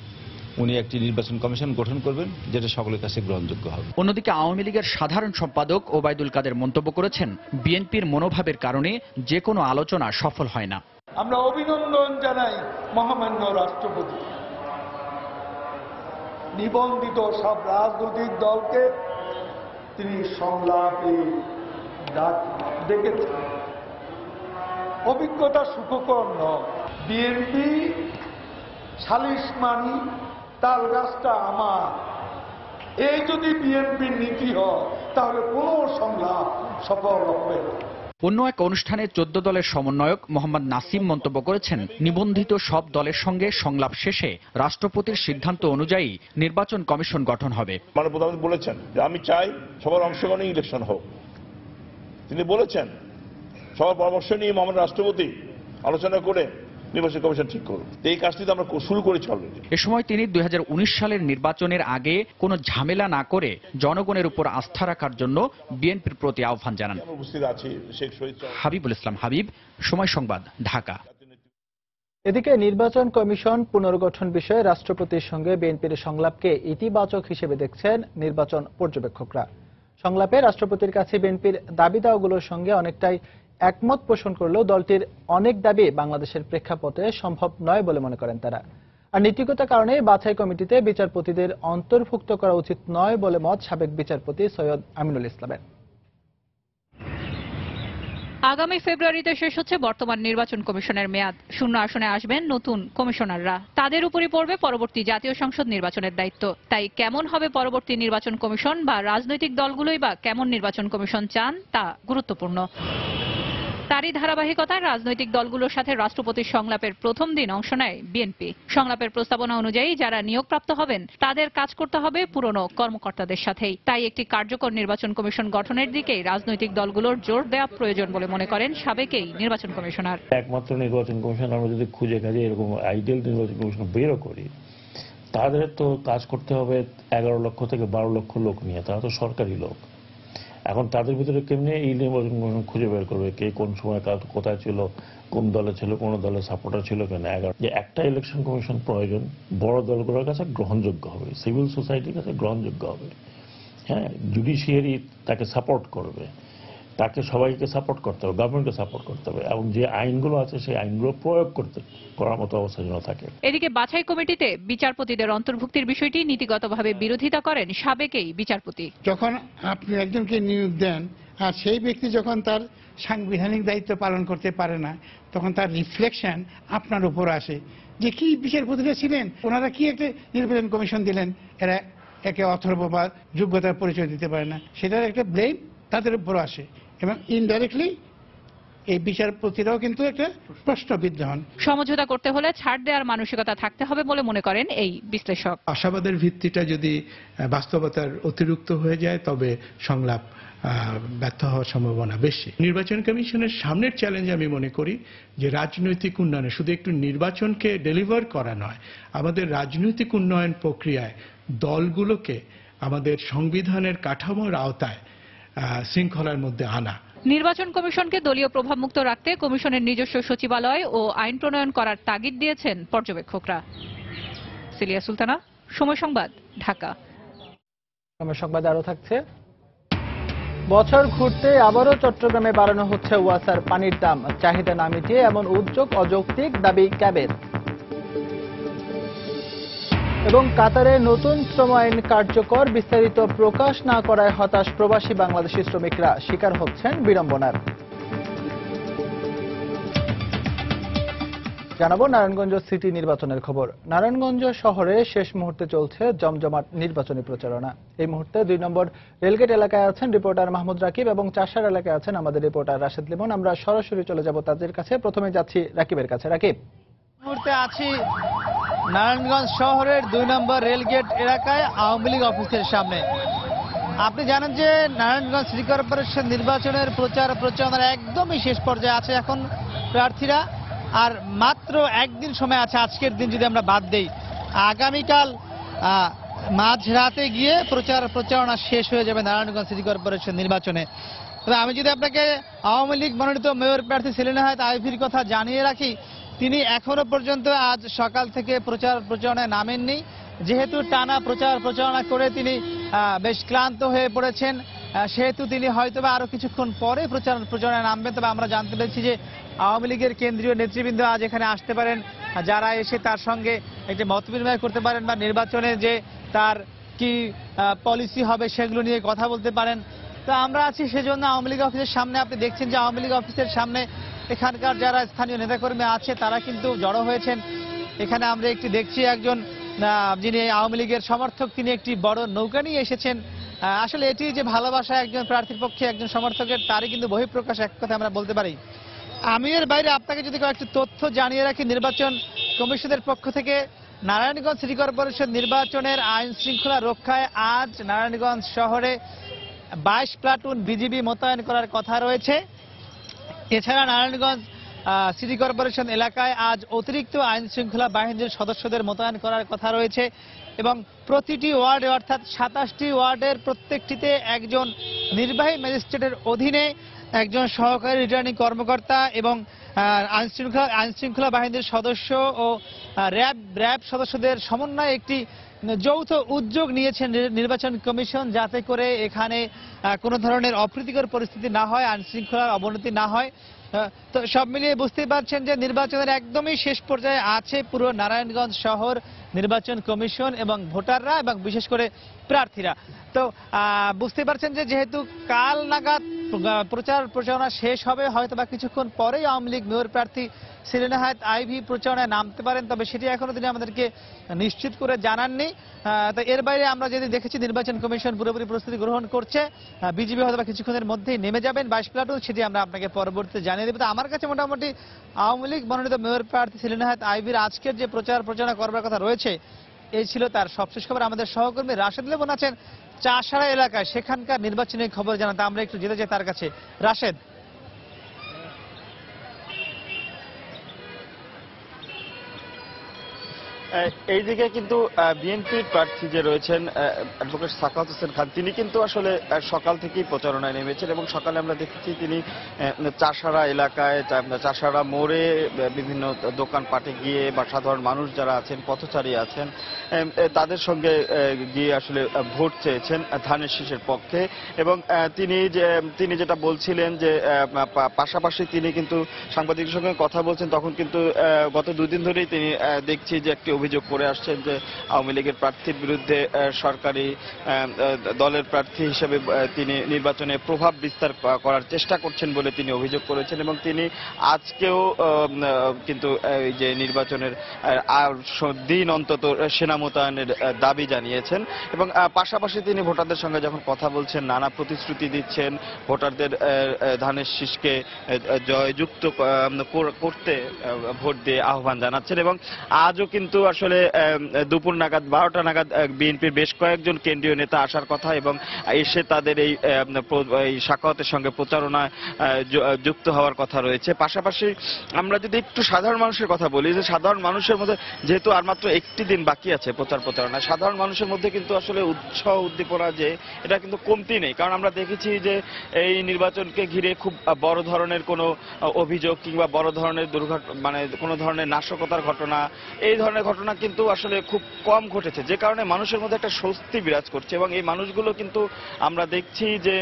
উনি একটি নির্বাচন কমিশন গঠন করবেন, যেটা সকলের কাছে গ্রহণযোগ্য হবে। অন্যদিকে আওয়ামী লীগের সাধারণ সম্পাদক ওবায়দুল কাদের মন্তব্য করেছেন, বিএনপির মনোভাবের কারণে যে কোনো আলোচনা সফল হয় না। আমরা অভিনন্দন জানাই মহামান্য রাষ্ট্রপতি, নিবন্ধিত সব রাজনৈতিক দলকে তিনি সংলাপে ডেকেছেন। অভিজ্ঞতা সুখকর নয়। বিএনপি সালিশ মানি, তার গাছটা আমার, এই যদি বিএনপির নীতি হয় তাহলে কোনো সংলাপ সফল হবে না। অন্য এক অনুষ্ঠানে 14 দলের সমন্বয়ক মোহাম্মদ নাসিম মন্তব্য করেছেন, নিবন্ধিত সব দলের সঙ্গে সংলাপ শেষে রাষ্ট্রপতির সিদ্ধান্ত অনুযায়ী নির্বাচন কমিশন গঠন হবে। মাননীয় প্রধানমন্ত্রী বলেছেন যে আমি চাই সবার অংশগ্রহণে ইলেকশন হোক। তিনি বলেছেন সবার পরামর্শ নিয়ে মহামান্য রাষ্ট্রপতি আলোচনা করে নির্বাচন কমিশন ঠিক করুন। এই কাজটি তো আমরা শুরু করেছি অলরেডি। এ সময় তিনি 2019 সালের নির্বাচনের আগে কোনো ঝামেলা না করে জনগণের উপর আস্থা রাখার জন্য বিএনপির প্রতি আহ্বান জানান। হাবিবুল ইসলাম হাবিব, সময় সংবাদ, ঢাকা। এদিকে নির্বাচন কমিশন পুনর্গঠন বিষয়ে রাষ্ট্রপতির সঙ্গে বিএনপির সংলাপকে ইতিবাচক হিসেবে দেখছেন নির্বাচন পর্যবেক্ষকরা। সংলাপে রাষ্ট্রপতির কাছে বিএনপির দাবি দাওয়াগুলোর সঙ্গে অনেকটাই একমত পোষণ করলেও দলটির অনেক দাবি বাংলাদেশের প্রেক্ষাপটে সম্ভব নয় বলে মনে করেন তারা। আর নীতিগত কারণে বাছাই কমিটিতে বিচারপতিদের অন্তর্ভুক্ত করা উচিত নয় বলে মত সাবেক বিচারপতি সৈয়দ আমিনুল ইসলামের। আগামী ফেব্রুয়ারিতে শেষ হচ্ছে বর্তমান নির্বাচন কমিশনের মেয়াদ। শূন্য আসনে আসবেন নতুন কমিশনাররা, তাদের উপরই পড়বে পরবর্তী জাতীয় সংসদ নির্বাচনের দায়িত্ব। তাই কেমন হবে পরবর্তী নির্বাচন কমিশন বা রাজনৈতিক দলগুলোই বা কেমন নির্বাচন কমিশন চান তা গুরুত্বপূর্ণ। তারই ধারাবাহিকতায় রাজনৈতিক দলগুলোর সাথে রাষ্ট্রপতির সংলাপের প্রথম দিন অংশ নেয় বিএনপি। সংলাপের প্রস্তাবনা অনুযায়ী যারা নিয়োগপ্রাপ্ত হবেন তাদের কাজ করতে হবে পুরনো কর্মকর্তাদের সাথেই। তাই একটি কার্যকর নির্বাচন কমিশন গঠনের দিকেই রাজনৈতিক দলগুলোর জোর দেওয়া প্রয়োজন বলে মনে করেন সাবেকেই নির্বাচন কমিশনার। একমাত্র নির্বাচন কমিশন আমরা যদি খুঁজে খাজে এরকম আইডিয়াল নির্বাচন কমিশন বেরো করি, তাদের তো কাজ করতে হবে 11 লক্ষ থেকে 12 লক্ষ লোক নিয়ে, তারা তো সরকারি লোক। এখন তাদের ভিতরে কেমনি এই নির্বাচন কমিশন খুঁজে বের করবে কে কোন সময় কোথায় ছিল, কোন দলে ছিল, কোন দলের সাপোর্টার ছিল কেন। যে একটা ইলেকশন কমিশন প্রয়োজন, বড় দলগুলোর কাছে গ্রহণযোগ্য হবে, সিভিল সোসাইটির কাছে গ্রহণযোগ্য হবে, হ্যাঁ, জুডিশিয়ারি তাকে সাপোর্ট করবে, তাকে সবাইকে সাপোর্ট করতে হবে, গভর্নমেন্টকে সাপোর্ট করতে হবে, এবং যে আইনগুলো আছে সেই আইনগুলো প্রয়োগ করার মতো অবস্থা যেন থাকে। এদিকে বাছাই কমিটিতে বিচারপতিদের অন্তর্ভুক্তির বিষয়টি নীতিগতভাবে বিরোধিতা করেন সাবেকেই বিচারপতি। যখন আপনি একজনকে নিয়োগ দেন আর সেই ব্যক্তি যখন তার সাংবিধানিক দায়িত্ব পালন করতে পারে না, তখন তার রিফ্লেকশন আপনার উপর আসে যে কি বিচারপতিরা ছিলেন, ওনারা কি একটা নির্বাচন কমিশন দিলেন, এরা একে অথর্ব বা যোগ্যতার পরিচয় দিতে পারে না, সেটার একটা ব্লেম তাদের উপর আসে এবং ইনডাইরেক্টলি এই বিচারপতিরাও কিন্তু একটা প্রশ্নবিদ্ধ হন। সমঝোতা করতে হলে ছাড় দেওয়ার মানসিকতা থাকতে হবে বলে মনে করেন এই বিশ্লেষক। আশাবাদের ভিত্তিটা যদি বাস্তবতার অতিরিক্ত হয়ে যায় তবে সংলাপ ব্যর্থ হওয়ার সম্ভাবনা বেশি। নির্বাচন কমিশনের সামনের চ্যালেঞ্জ আমি মনে করি যে রাজনৈতিক উন্নয়নে শুধু একটু নির্বাচনকে ডেলিভার করা নয়, আমাদের রাজনৈতিক উন্নয়ন প্রক্রিয়ায় দলগুলোকে আমাদের সংবিধানের কাঠামোর আওতায় শৃঙ্খলার মধ্যে আনা। নির্বাচন কমিশনকে দলীয় প্রভাবমুক্ত রাখতে কমিশনের নিজস্ব সচিবালয় ও আইন প্রণয়ন করার তাগিদ দিয়েছেন পর্যবেক্ষকরা। সিলিয়া সুলতানা, সময় সংবাদ, ঢাকা। সময় সংবাদ আরো থাকছে। বছর ঘুরতে আবারও চট্টগ্রামে বাড়ানো হচ্ছে ওয়াসার পানির দাম। চাহিদা না মিটিয়ে এমন উদ্যোগ অযৌক্তিক, দাবি ক্যাবের। এবং কাতারে নতুন শ্রম আইন কার্যকর, বিস্তারিত প্রকাশ না করায় হতাশ প্রবাসী বাংলাদেশি শ্রমিকরা, শিকার হচ্ছেন বিড়ম্বনার। জানাবো নারায়ণগঞ্জ সিটি নির্বাচনের খবর। নারায়ণগঞ্জ শহরে শেষ মুহূর্তে চলছে জমজমাট নির্বাচনী প্রচারণা। এই মুহূর্তে 2 নম্বর রেলগেট এলাকায় আছেন রিপোর্টার মাহমুদ রাকিব এবং চাষার এলাকায় আছেন আমাদের রিপোর্টার রাশেদ লিমন। আমরা সরাসরি চলে যাব তাদের কাছে। প্রথমে যাচ্ছি রাকিবের কাছে। রাকিব, মুহূর্তে আছি নারায়ণগঞ্জ শহরের 2 নম্বর রেলগেট এলাকায় আওয়ামী লীগ অফিসের সামনে। আপনি জানেন যে নারায়ণগঞ্জ সিটি কর্পোরেশন নির্বাচনের প্রচারণার একদমই শেষ পর্যায়ে আছে এখন প্রার্থীরা, আর মাত্র একদিন সময় আছে, আজকের দিন যদি আমরা বাদ দেই। আগামীকাল মাঝরাতে গিয়ে প্রচারণা শেষ হয়ে যাবে নারায়ণগঞ্জ সিটি কর্পোরেশন নির্বাচনে। তবে আমি যদি আপনাকে আওয়ামী লীগ মনোনীত মেয়র প্রার্থী সেলিনা হায়াৎ আইভীর কথা জানিয়ে রাখি, তিনি এখনো পর্যন্ত আজ সকাল থেকে প্রচার প্রচারণায় নামেননি। যেহেতু টানা প্রচার প্রচারণা করে তিনি বেশ ক্লান্ত হয়ে পড়েছেন, সেহেতু তিনি হয়তোবা আরো কিছুক্ষণ পরে প্রচারণায় নামবেন। তবে আমরা জানতে পেরেছি যে আওয়ামী লীগের কেন্দ্রীয় নেতৃবৃন্দ আজ এখানে আসতে পারেন, যারা এসে তার সঙ্গে একটি মত বিনিময় করতে পারেন বা নির্বাচনে যে তার কি পলিসি হবে সেগুলো নিয়ে কথা বলতে পারেন। তো আমরা আছি সেজন্য আওয়ামী লীগ অফিসের সামনে। আপনি দেখছেন যে আওয়ামী লীগ অফিসের সামনে এখানকার যারা স্থানীয় নেতাকর্মী আছে তারা কিন্তু জড়ো হয়েছেন। এখানে আমরা একটি দেখছি একজন যিনি আওয়ামী লীগের সমর্থক, তিনি একটি বড় নৌকা নিয়ে এসেছেন। আসলে এটি যে ভালোবাসা একজন প্রার্থীর পক্ষে একজন সমর্থকের, তারই কিন্তু বহিঃপ্রকাশ, এক কথা আমরা বলতে পারি। আমি এর বাইরে আপনাকে যদি কয়েকটি তথ্য জানিয়ে রাখি, নির্বাচন কমিশনের পক্ষ থেকে নারায়ণগঞ্জ সিটি কর্পোরেশন নির্বাচনের আইন শৃঙ্খলা রক্ষায় আজ নারায়ণগঞ্জ শহরে 22 প্লাটুন বিজিবি মোতায়েন করার কথা রয়েছে। এছাড়া নারায়ণগঞ্জ সিটি কর্পোরেশন এলাকায় আজ অতিরিক্ত আইন শৃঙ্খলা বাহিনীর সদস্যদের মোতায়েন করার কথা রয়েছে এবং প্রতিটি ওয়ার্ডে অর্থাৎ 27টি ওয়ার্ডের প্রত্যেকটিতে একজন নির্বাহী ম্যাজিস্ট্রেটের অধীনে একজন সহকারী রিটার্নিং কর্মকর্তা এবং আইন শৃঙ্খলা বাহিনীর সদস্য ও র্যাব সদস্যদের সমন্বয়ে একটি যৌথ উদ্যোগ নিয়েছেন নির্বাচন কমিশন, যাতে করে এখানে কোনো ধরনের অপ্রীতিকর পরিস্থিতি না হয়, আইন শৃঙ্খলার অবনতি না হয়। তো সব মিলিয়ে বুঝতেই পারছেন যে নির্বাচনের একদমই শেষ পর্যায়ে আছে পুরো নারায়ণগঞ্জ শহর, নির্বাচন কমিশন এবং ভোটাররা এবং বিশেষ করে প্রার্থীরা। তো বুঝতে পারছেন যে যেহেতু কাল নাগাদ প্রচার প্রচারণা শেষ হবে, হয়তো বা কিছুক্ষণ পরেই আওয়ামী লীগ মেয়র প্রার্থী সেলিনা হায়াৎ আইভী প্রচারণায় নামতে পারেন, তবে সেটি এখনো তিনি আমাদেরকে নিশ্চিত করে জানাননি। তো এর বাইরে আমরা যদি দেখেছি নির্বাচন কমিশন পুরোপুরি প্রস্তুতি গ্রহণ করছে, বিজিবি হয়তো বা কিছুক্ষণের মধ্যেই নেমে যাবেন 22 প্লাটুন, সেটি আমরা আপনাকে পরবর্তীতে জানিয়ে দেব। তো আমার কাছে মোটামুটি আওয়ামী লীগ মনোনীত মেয়র প্রার্থী সেলিনা হায়াৎ আইভীর আজকের যে প্রচার প্রচারণা করবার কথা রয়েছে, এই ছিল তার সবশেষ খবর। আমাদের সহকর্মী রাশেদ লেবন আছেন চাষাড়া এলাকায়, সেখানকার নির্বাচনী খবর জানাতে আমরা একটু যেতে চাই তার কাছে। রাশেদ, এইদিকে কিন্তু বিএনপির প্রার্থী যে রয়েছেন অ্যাডভোকেট সাখাওয়াত হোসেন খান, তিনি কিন্তু আসলে সকাল থেকেই প্রচারণায় নেমেছেন এবং সকালে আমরা দেখেছি তিনি চাষাড়া এলাকায়, চাষাড়া মোড়ে বিভিন্ন দোকানপাটে গিয়ে বা সাধারণ মানুষ যারা আছেন, পথচারী আছেন, তাদের সঙ্গে গিয়ে আসলে ভোট চেয়েছেন ধানের শীষের পক্ষে। এবং তিনি যেটা বলছিলেন যে পাশাপাশি তিনি কিন্তু সাংবাদিকের সঙ্গে কথা বলছেন, তখন কিন্তু গত 2 দিন ধরেই তিনি দেখছি যে একটি অভিযোগ করে আসছেন যে আওয়ামী লীগের প্রার্থীর বিরুদ্ধে সরকারি দলের প্রার্থী হিসেবে তিনি নির্বাচনে প্রভাব বিস্তার করার চেষ্টা করছেন বলে তিনি অভিযোগ করেছেন। এবং তিনি আজকেও কিন্তু এই যে নির্বাচনের দিন অন্তত সেনা মোতায়েনের দাবি জানিয়েছেন এবং পাশাপাশি তিনি ভোটারদের সঙ্গে যখন কথা বলছেন নানা প্রতিশ্রুতি দিচ্ছেন, ভোটারদের ধানের শীষকে জয়যুক্ত করতে ভোট দিয়ে আহ্বান জানাচ্ছেন। এবং আজও কিন্তু আসলে দুপুর নাগাদ 12টা নাগাদ বিএনপির বেশ কয়েকজন কেন্দ্রীয় নেতা আসার কথা এবং এসে তাদের এই সাখাওয়াতের সঙ্গে প্রচারণায় যুক্ত হওয়ার কথা রয়েছে। পাশাপাশি আমরা যদি একটু সাধারণ মানুষের কথা বলি, যে সাধারণ মানুষের মধ্যে যেহেতু আর মাত্র একটি দিন বাকি আছে প্রচারণা, সাধারণ মানুষের মধ্যে কিন্তু আসলে উৎসাহ উদ্দীপনা যে এটা কিন্তু কমতি নেই। কারণ আমরা দেখেছি যে এই নির্বাচনকে ঘিরে খুব বড় ধরনের কোনো অভিযোগ কিংবা বড় ধরনের দুর্ঘটনা, মানে কোনো ধরনের নাশকতার ঘটনা, এই ধরনের ঘটনা কিন্তু আসলে খুব কম ঘটেছে, যে কারণে মানুষের মধ্যে একটা স্বস্তি বিরাজ করছে। এবং এই মানুষগুলো কিন্তু আমরা দেখছি যে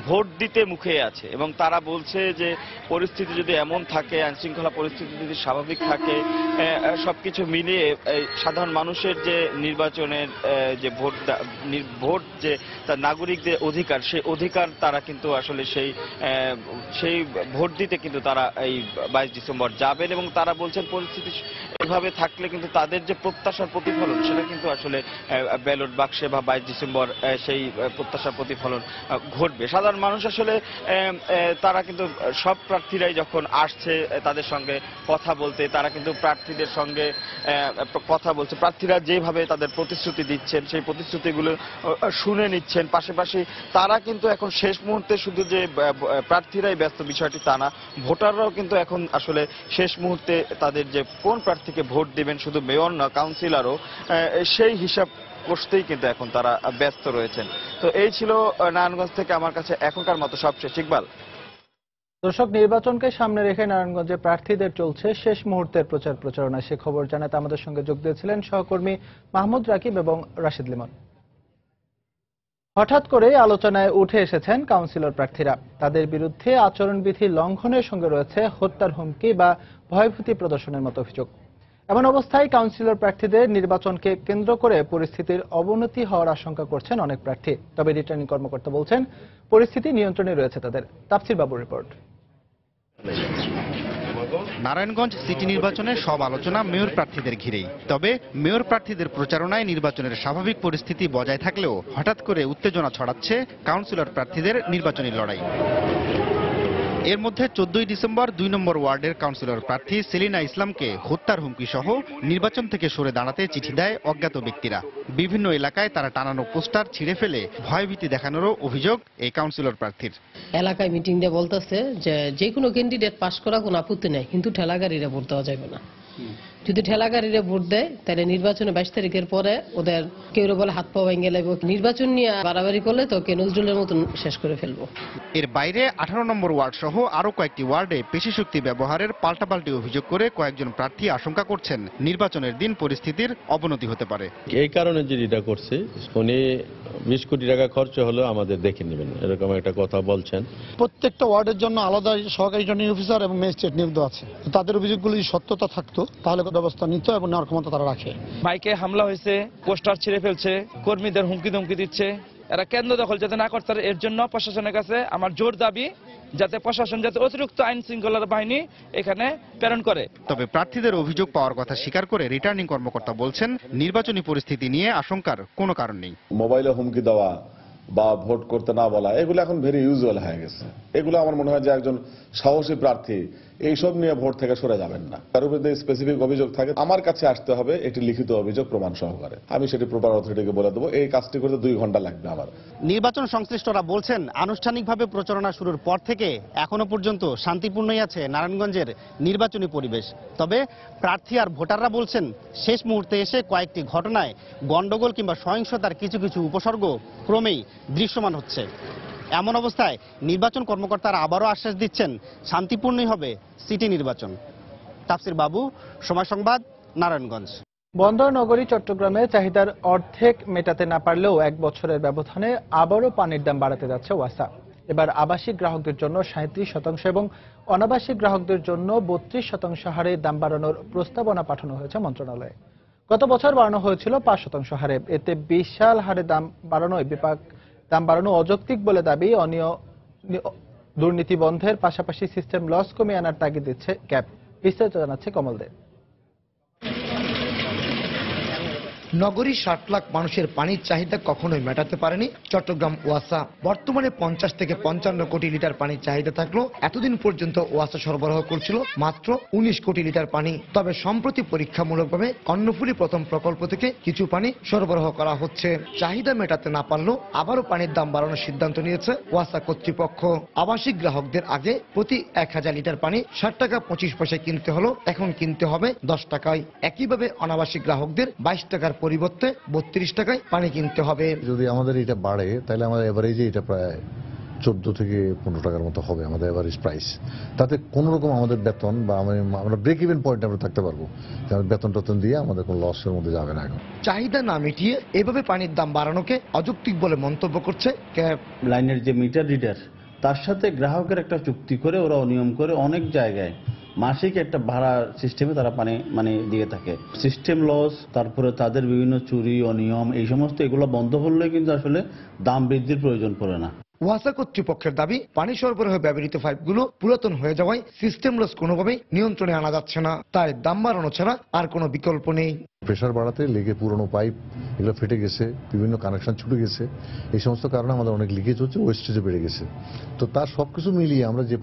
ভোট দিতে মুখে আছে এবং তারা বলছে যে পরিস্থিতি যদি এমন থাকে, আইনশৃঙ্খলা পরিস্থিতি যদি স্বাভাবিক থাকে, সবকিছু মিলিয়ে সাধারণ মানুষের যে নির্বাচনের যে ভোট যে তার নাগরিকদের অধিকার, সেই অধিকার তারা কিন্তু আসলে সেই ভোট দিতে কিন্তু তারা এই 22 ডিসেম্বর যাবেন। এবং তারা বলছেন পরিস্থিতি এভাবে থাকলে কিন্তু তাদের যে প্রত্যাশার প্রতিফলন সেটা কিন্তু আসলে ব্যালট বাক্সে বা 22 ডিসেম্বর সেই প্রত্যাশার প্রতিফলন ঘটবে। সাধারণ মানুষ আসলে তারা কিন্তু সব প্রার্থীরাই যখন আসছে তাদের সঙ্গে কথা বলতে, তারা কিন্তু প্রার্থীদের সঙ্গে কথা বলছে, প্রার্থীরা যেভাবে তাদের প্রতিশ্রুতি দিচ্ছেন সেই প্রতিশ্রুতিগুলো শুনে নিচ্ছেন। পাশাপাশি তারা কিন্তু এখন শেষ মুহূর্তে শুধু যে প্রার্থীরাই ব্যস্ত বিষয়টি তা না, ভোটাররাও কিন্তু এখন আসলে শেষ মুহূর্তে তাদের যে কোন প্রার্থীকে ভোট দিবেন, শুধু মেয়র না কাউন্সিলরও সেই হিসাব কষতেই কিন্তু এখন তারা ব্যস্ত রয়েছেন। তো এই ছিল নারায়ণগঞ্জ থেকে আমার কাছে এখনকার মতো সবশেষ। ইকবাল। দর্শক, নির্বাচনকে সামনে রেখে নারায়ণগঞ্জে প্রার্থীদের চলছে শেষ মুহূর্তের প্রচারণা। সে খবর জানাতে আমাদের সঙ্গে যোগ দিয়েছিলেন সহকর্মী মাহমুদ রাকিব এবং রাশিদ লিমন। হঠাৎ করে আলোচনায় উঠে এসেছেন কাউন্সিলর প্রার্থীরা। তাদের বিরুদ্ধে আচরণবিধি লঙ্ঘনের সঙ্গে রয়েছে হত্যার হুমকি বা ভয়ভীতি প্রদর্শনের মতো অভিযোগ। এমন অবস্থায় কাউন্সিলর প্রার্থীদের নির্বাচনকে কেন্দ্র করে পরিস্থিতির অবনতি হওয়ার আশঙ্কা করছেন অনেক প্রার্থী। তবে রিটার্নিং কর্মকর্তা বলছেন পরিস্থিতি নিয়ন্ত্রণে রয়েছে তাদের। তাফসির বাবুর রিপোর্ট। নারায়ণগঞ্জ সিটি নির্বাচনের সব আলোচনা মেয়র প্রার্থীদের ঘিরেই। তবে মেয়র প্রার্থীদের প্রচারণায় নির্বাচনের স্বাভাবিক পরিস্থিতি বজায় থাকলেও হঠাৎ করে উত্তেজনা ছড়াচ্ছে কাউন্সিলর প্রার্থীদের নির্বাচনী লড়াই। এর মধ্যে 14 ডিসেম্বর 2 নম্বর ওয়ার্ডের কাউন্সিলর প্রার্থী সেলিনা ইসলামকে হত্যার হুমকি সহ নির্বাচন থেকে সরে দাঁড়াতে চিঠি দেয় অজ্ঞাত ব্যক্তিরা। বিভিন্ন এলাকায় তারা টানানো পোস্টার ছিঁড়ে ফেলে ভয়ভীতি দেখানোরও অভিযোগ এই কাউন্সিলর প্রার্থীর। এলাকায় মিটিং দিয়ে বলতেছে যে কোনো ক্যান্ডিডেট পাস করা কোনো আপত্তি নেই, কিন্তু ঠেলাগাড়িরা ভোট দেওয়া যাবে না। যদি ঠেলাগাড়িরা ভোট দেয় তাহলে নির্বাচনে 22 তারিখের পরে ওদের কেউ বলে হাত পা ভেঙে লাগবে, নির্বাচন নিয়ে বাড়াবাড়ি করলে তো কে নজরুলের মতন শেষ করে ফেলবো। এর বাইরে 18 নম্বর ওয়ার্ড সহ আরো কয়েকটি ওয়ার্ডে পেশি শক্তি ব্যবহারের পাল্টাপাল্টি অভিযোগ করে কয়েকজন প্রার্থী আশঙ্কা করছেন নির্বাচনের দিন পরিস্থিতির অবনতি হতে পারে। এই কারণে যে এটা করছে, উনি 20 কোটি টাকা খরচ হলো আমাদের দেখে নেবেন, এরকম একটা কথা বলছেন। প্রত্যেকটা ওয়ার্ডের জন্য আলাদা সহকারী রিটার্নিং অফিসার এবং ম্যাজিস্ট্রেট নিয়োগ আছে। তাদের অভিযোগগুলো যদি সত্যতা থাকতো তাহলে ব্যবস্থা নিত এবং নেওয়ার ক্ষমতা তারা রাখে। বাইকে হামলা হয়েছে, পোস্টার ছিঁড়ে ফেলছে, কর্মীদের হুমকি ধমকি দিচ্ছে। এরা কেন্দ্র দখল যাতে না করতে পারে এর জন্য প্রশাসনের কাছে আমার জোর দাবি, যাতে প্রশাসন যাতে অতিরিক্ত আইন শৃঙ্খলা বাহিনী এখানে প্রেরণ করে। তবে প্রার্থীদের অভিযোগ পাওয়ার কথা স্বীকার করে রিটার্নিং কর্মকর্তা বলছেন নির্বাচনী পরিস্থিতি নিয়ে আশঙ্কার কোনো কারণ নেই। মোবাইলে হুমকি দেওয়া বা ভোট করতে না বলা এগুলো এখন ভেরি ইউজুয়াল হয়ে গেছে। এগুলো আমার মনে হয় যে একজন সাহসী প্রার্থী এইসব নিয়ে ভোট থেকে সরে যাবেন না। তার উপরে যদি স্পেসিফিক অভিযোগ থাকে আমার কাছে আসতে হবে একটি লিখিত অভিযোগ প্রমাণ সহকারে, আমি সেটি প্রপার অথরিটিকে বলে দেবো। এই কাজটি করতে 2 ঘন্টা লাগবে আমার। নির্বাচন সংশ্লিষ্টরা বলছেন আনুষ্ঠানিকভাবে প্রচারণা শুরুর পর থেকে এখনো পর্যন্ত শান্তিপূর্ণই আছে নারায়ণগঞ্জের নির্বাচনী পরিবেশ। তবে প্রার্থী আর ভোটাররা বলছেন শেষ মুহূর্তে এসে কয়েকটি ঘটনায় গন্ডগোল কিংবা সহিংসতার কিছু কিছু উপসর্গ ক্রমেই দৃশ্যমান হচ্ছে। এমন অবস্থায় নির্বাচন কর্মকর্তারা আবারও আশ্বাস দিচ্ছেন শান্তিপূর্ণই হবে সিটি নির্বাচন। তাফসির বাবু, সময় সংবাদ, নারায়ণগঞ্জ। বন্দর নগরী চট্টগ্রামে চাহিদার অর্ধেক মেটাতে না পারলেও 1 বছরের ব্যবধানে আবারও পানির দাম বাড়াতে যাচ্ছে ওয়াসা। এবার আবাসিক গ্রাহকদের জন্য 37% এবং অনাবাসিক গ্রাহকদের জন্য 32% হারে দাম বাড়ানোর প্রস্তাবনা পাঠানো হয়েছে মন্ত্রণালয়ে। গত বছর বাড়ানো হয়েছিল 5% হারে। এতে বিশাল হারে দাম বাড়ানো অযৌক্তিক বলে দাবি। দুর্নীতি বন্ধের পাশাপাশি সিস্টেম লস কমিয়ে আনার তাগিদ দিচ্ছে ক্যাব। বিস্তারিত জানাচ্ছে কমল দে। নগরীর 60 লাখ মানুষের পানির চাহিদা কখনোই মেটাতে পারেনি চট্টগ্রাম ওয়াসা। বর্তমানে 50 থেকে 55 কোটি লিটার পানির চাহিদা থাকলেও এতদিন পর্যন্ত ওয়াসা সরবরাহ করছিল মাত্র 19 কোটি লিটার পানি। তবে সম্প্রতি পরীক্ষামূলকভাবে কর্ণফুলী প্রথম প্রকল্প থেকে কিছু পানি সরবরাহ করা হচ্ছে। চাহিদা মেটাতে না পারলেও আবারও পানির দাম বাড়ানোর সিদ্ধান্ত নিয়েছে ওয়াসা কর্তৃপক্ষ। আবাসিক গ্রাহকদের আগে প্রতি 1000 লিটার পানি 60 টাকা 25 পয়সায় কিনতে হলো, এখন কিনতে হবে 10 টাকায়। একইভাবে অনাবাসিক গ্রাহকদের 22 টাকার পরিবর্তে 32 টাকায় পানি কিনতে হবে। যদি আমাদের এটা বাড়ে তাহলে আমাদের এভারেজে এটা প্রায় 14 থেকে 15 টাকার মতো হবে আমাদের এভারেজ প্রাইস। তাতে কোন রকম আমাদের বেতন বা আমরা ব্রেক ইভেন পয়েন্টে আমরা থাকতে পারবো। বেতন টতন দিয়ে আমাদের কোনো লসের মধ্যে যাবে না। এখন চাহিদা না মিটিয়ে এভাবে পানির দাম বাড়ানোকে অযৌক্তিক বলে মন্তব্য করছে ক্যাব। লাইনের যে মিটার রিডার তার সাথে গ্রাহকের একটা চুক্তি করে ওরা অনিয়ম করে অনেক জায়গায় মাসিক একটা ভাড়া সিস্টেমে তারা পানি দিয়ে থাকে। সিস্টেম লস, তারপরে তাদের বিভিন্ন চুরি অনিয়ম, এই সমস্ত এগুলো বন্ধ করলে কিন্তু আসলে দাম বৃদ্ধির প্রয়োজন পড়ে না। ওয়াসা কর্তৃপক্ষের দাবি, পানি সরবরাহে ব্যবহৃত পাইপগুলো পুরাতন হয়ে যাওয়ায় সিস্টেম লস কোনোভাবেই নিয়ন্ত্রণে আনা যাচ্ছে না। তাই দাম বাড়ানো ছাড়া আর কোনো বিকল্প নেই। প্রেশার বাড়াতে লেগে পুরনো পাইপ এগুলো ফেটে গেছে, বিভিন্ন কানেকশন ছুটে গেছে। এই সমস্ত কারণে আমাদের অনেক লিকেজ হচ্ছে, ওয়েস্টেজে বেড়ে গেছে। তো তার সবকিছু মিলিয়ে আমরা যে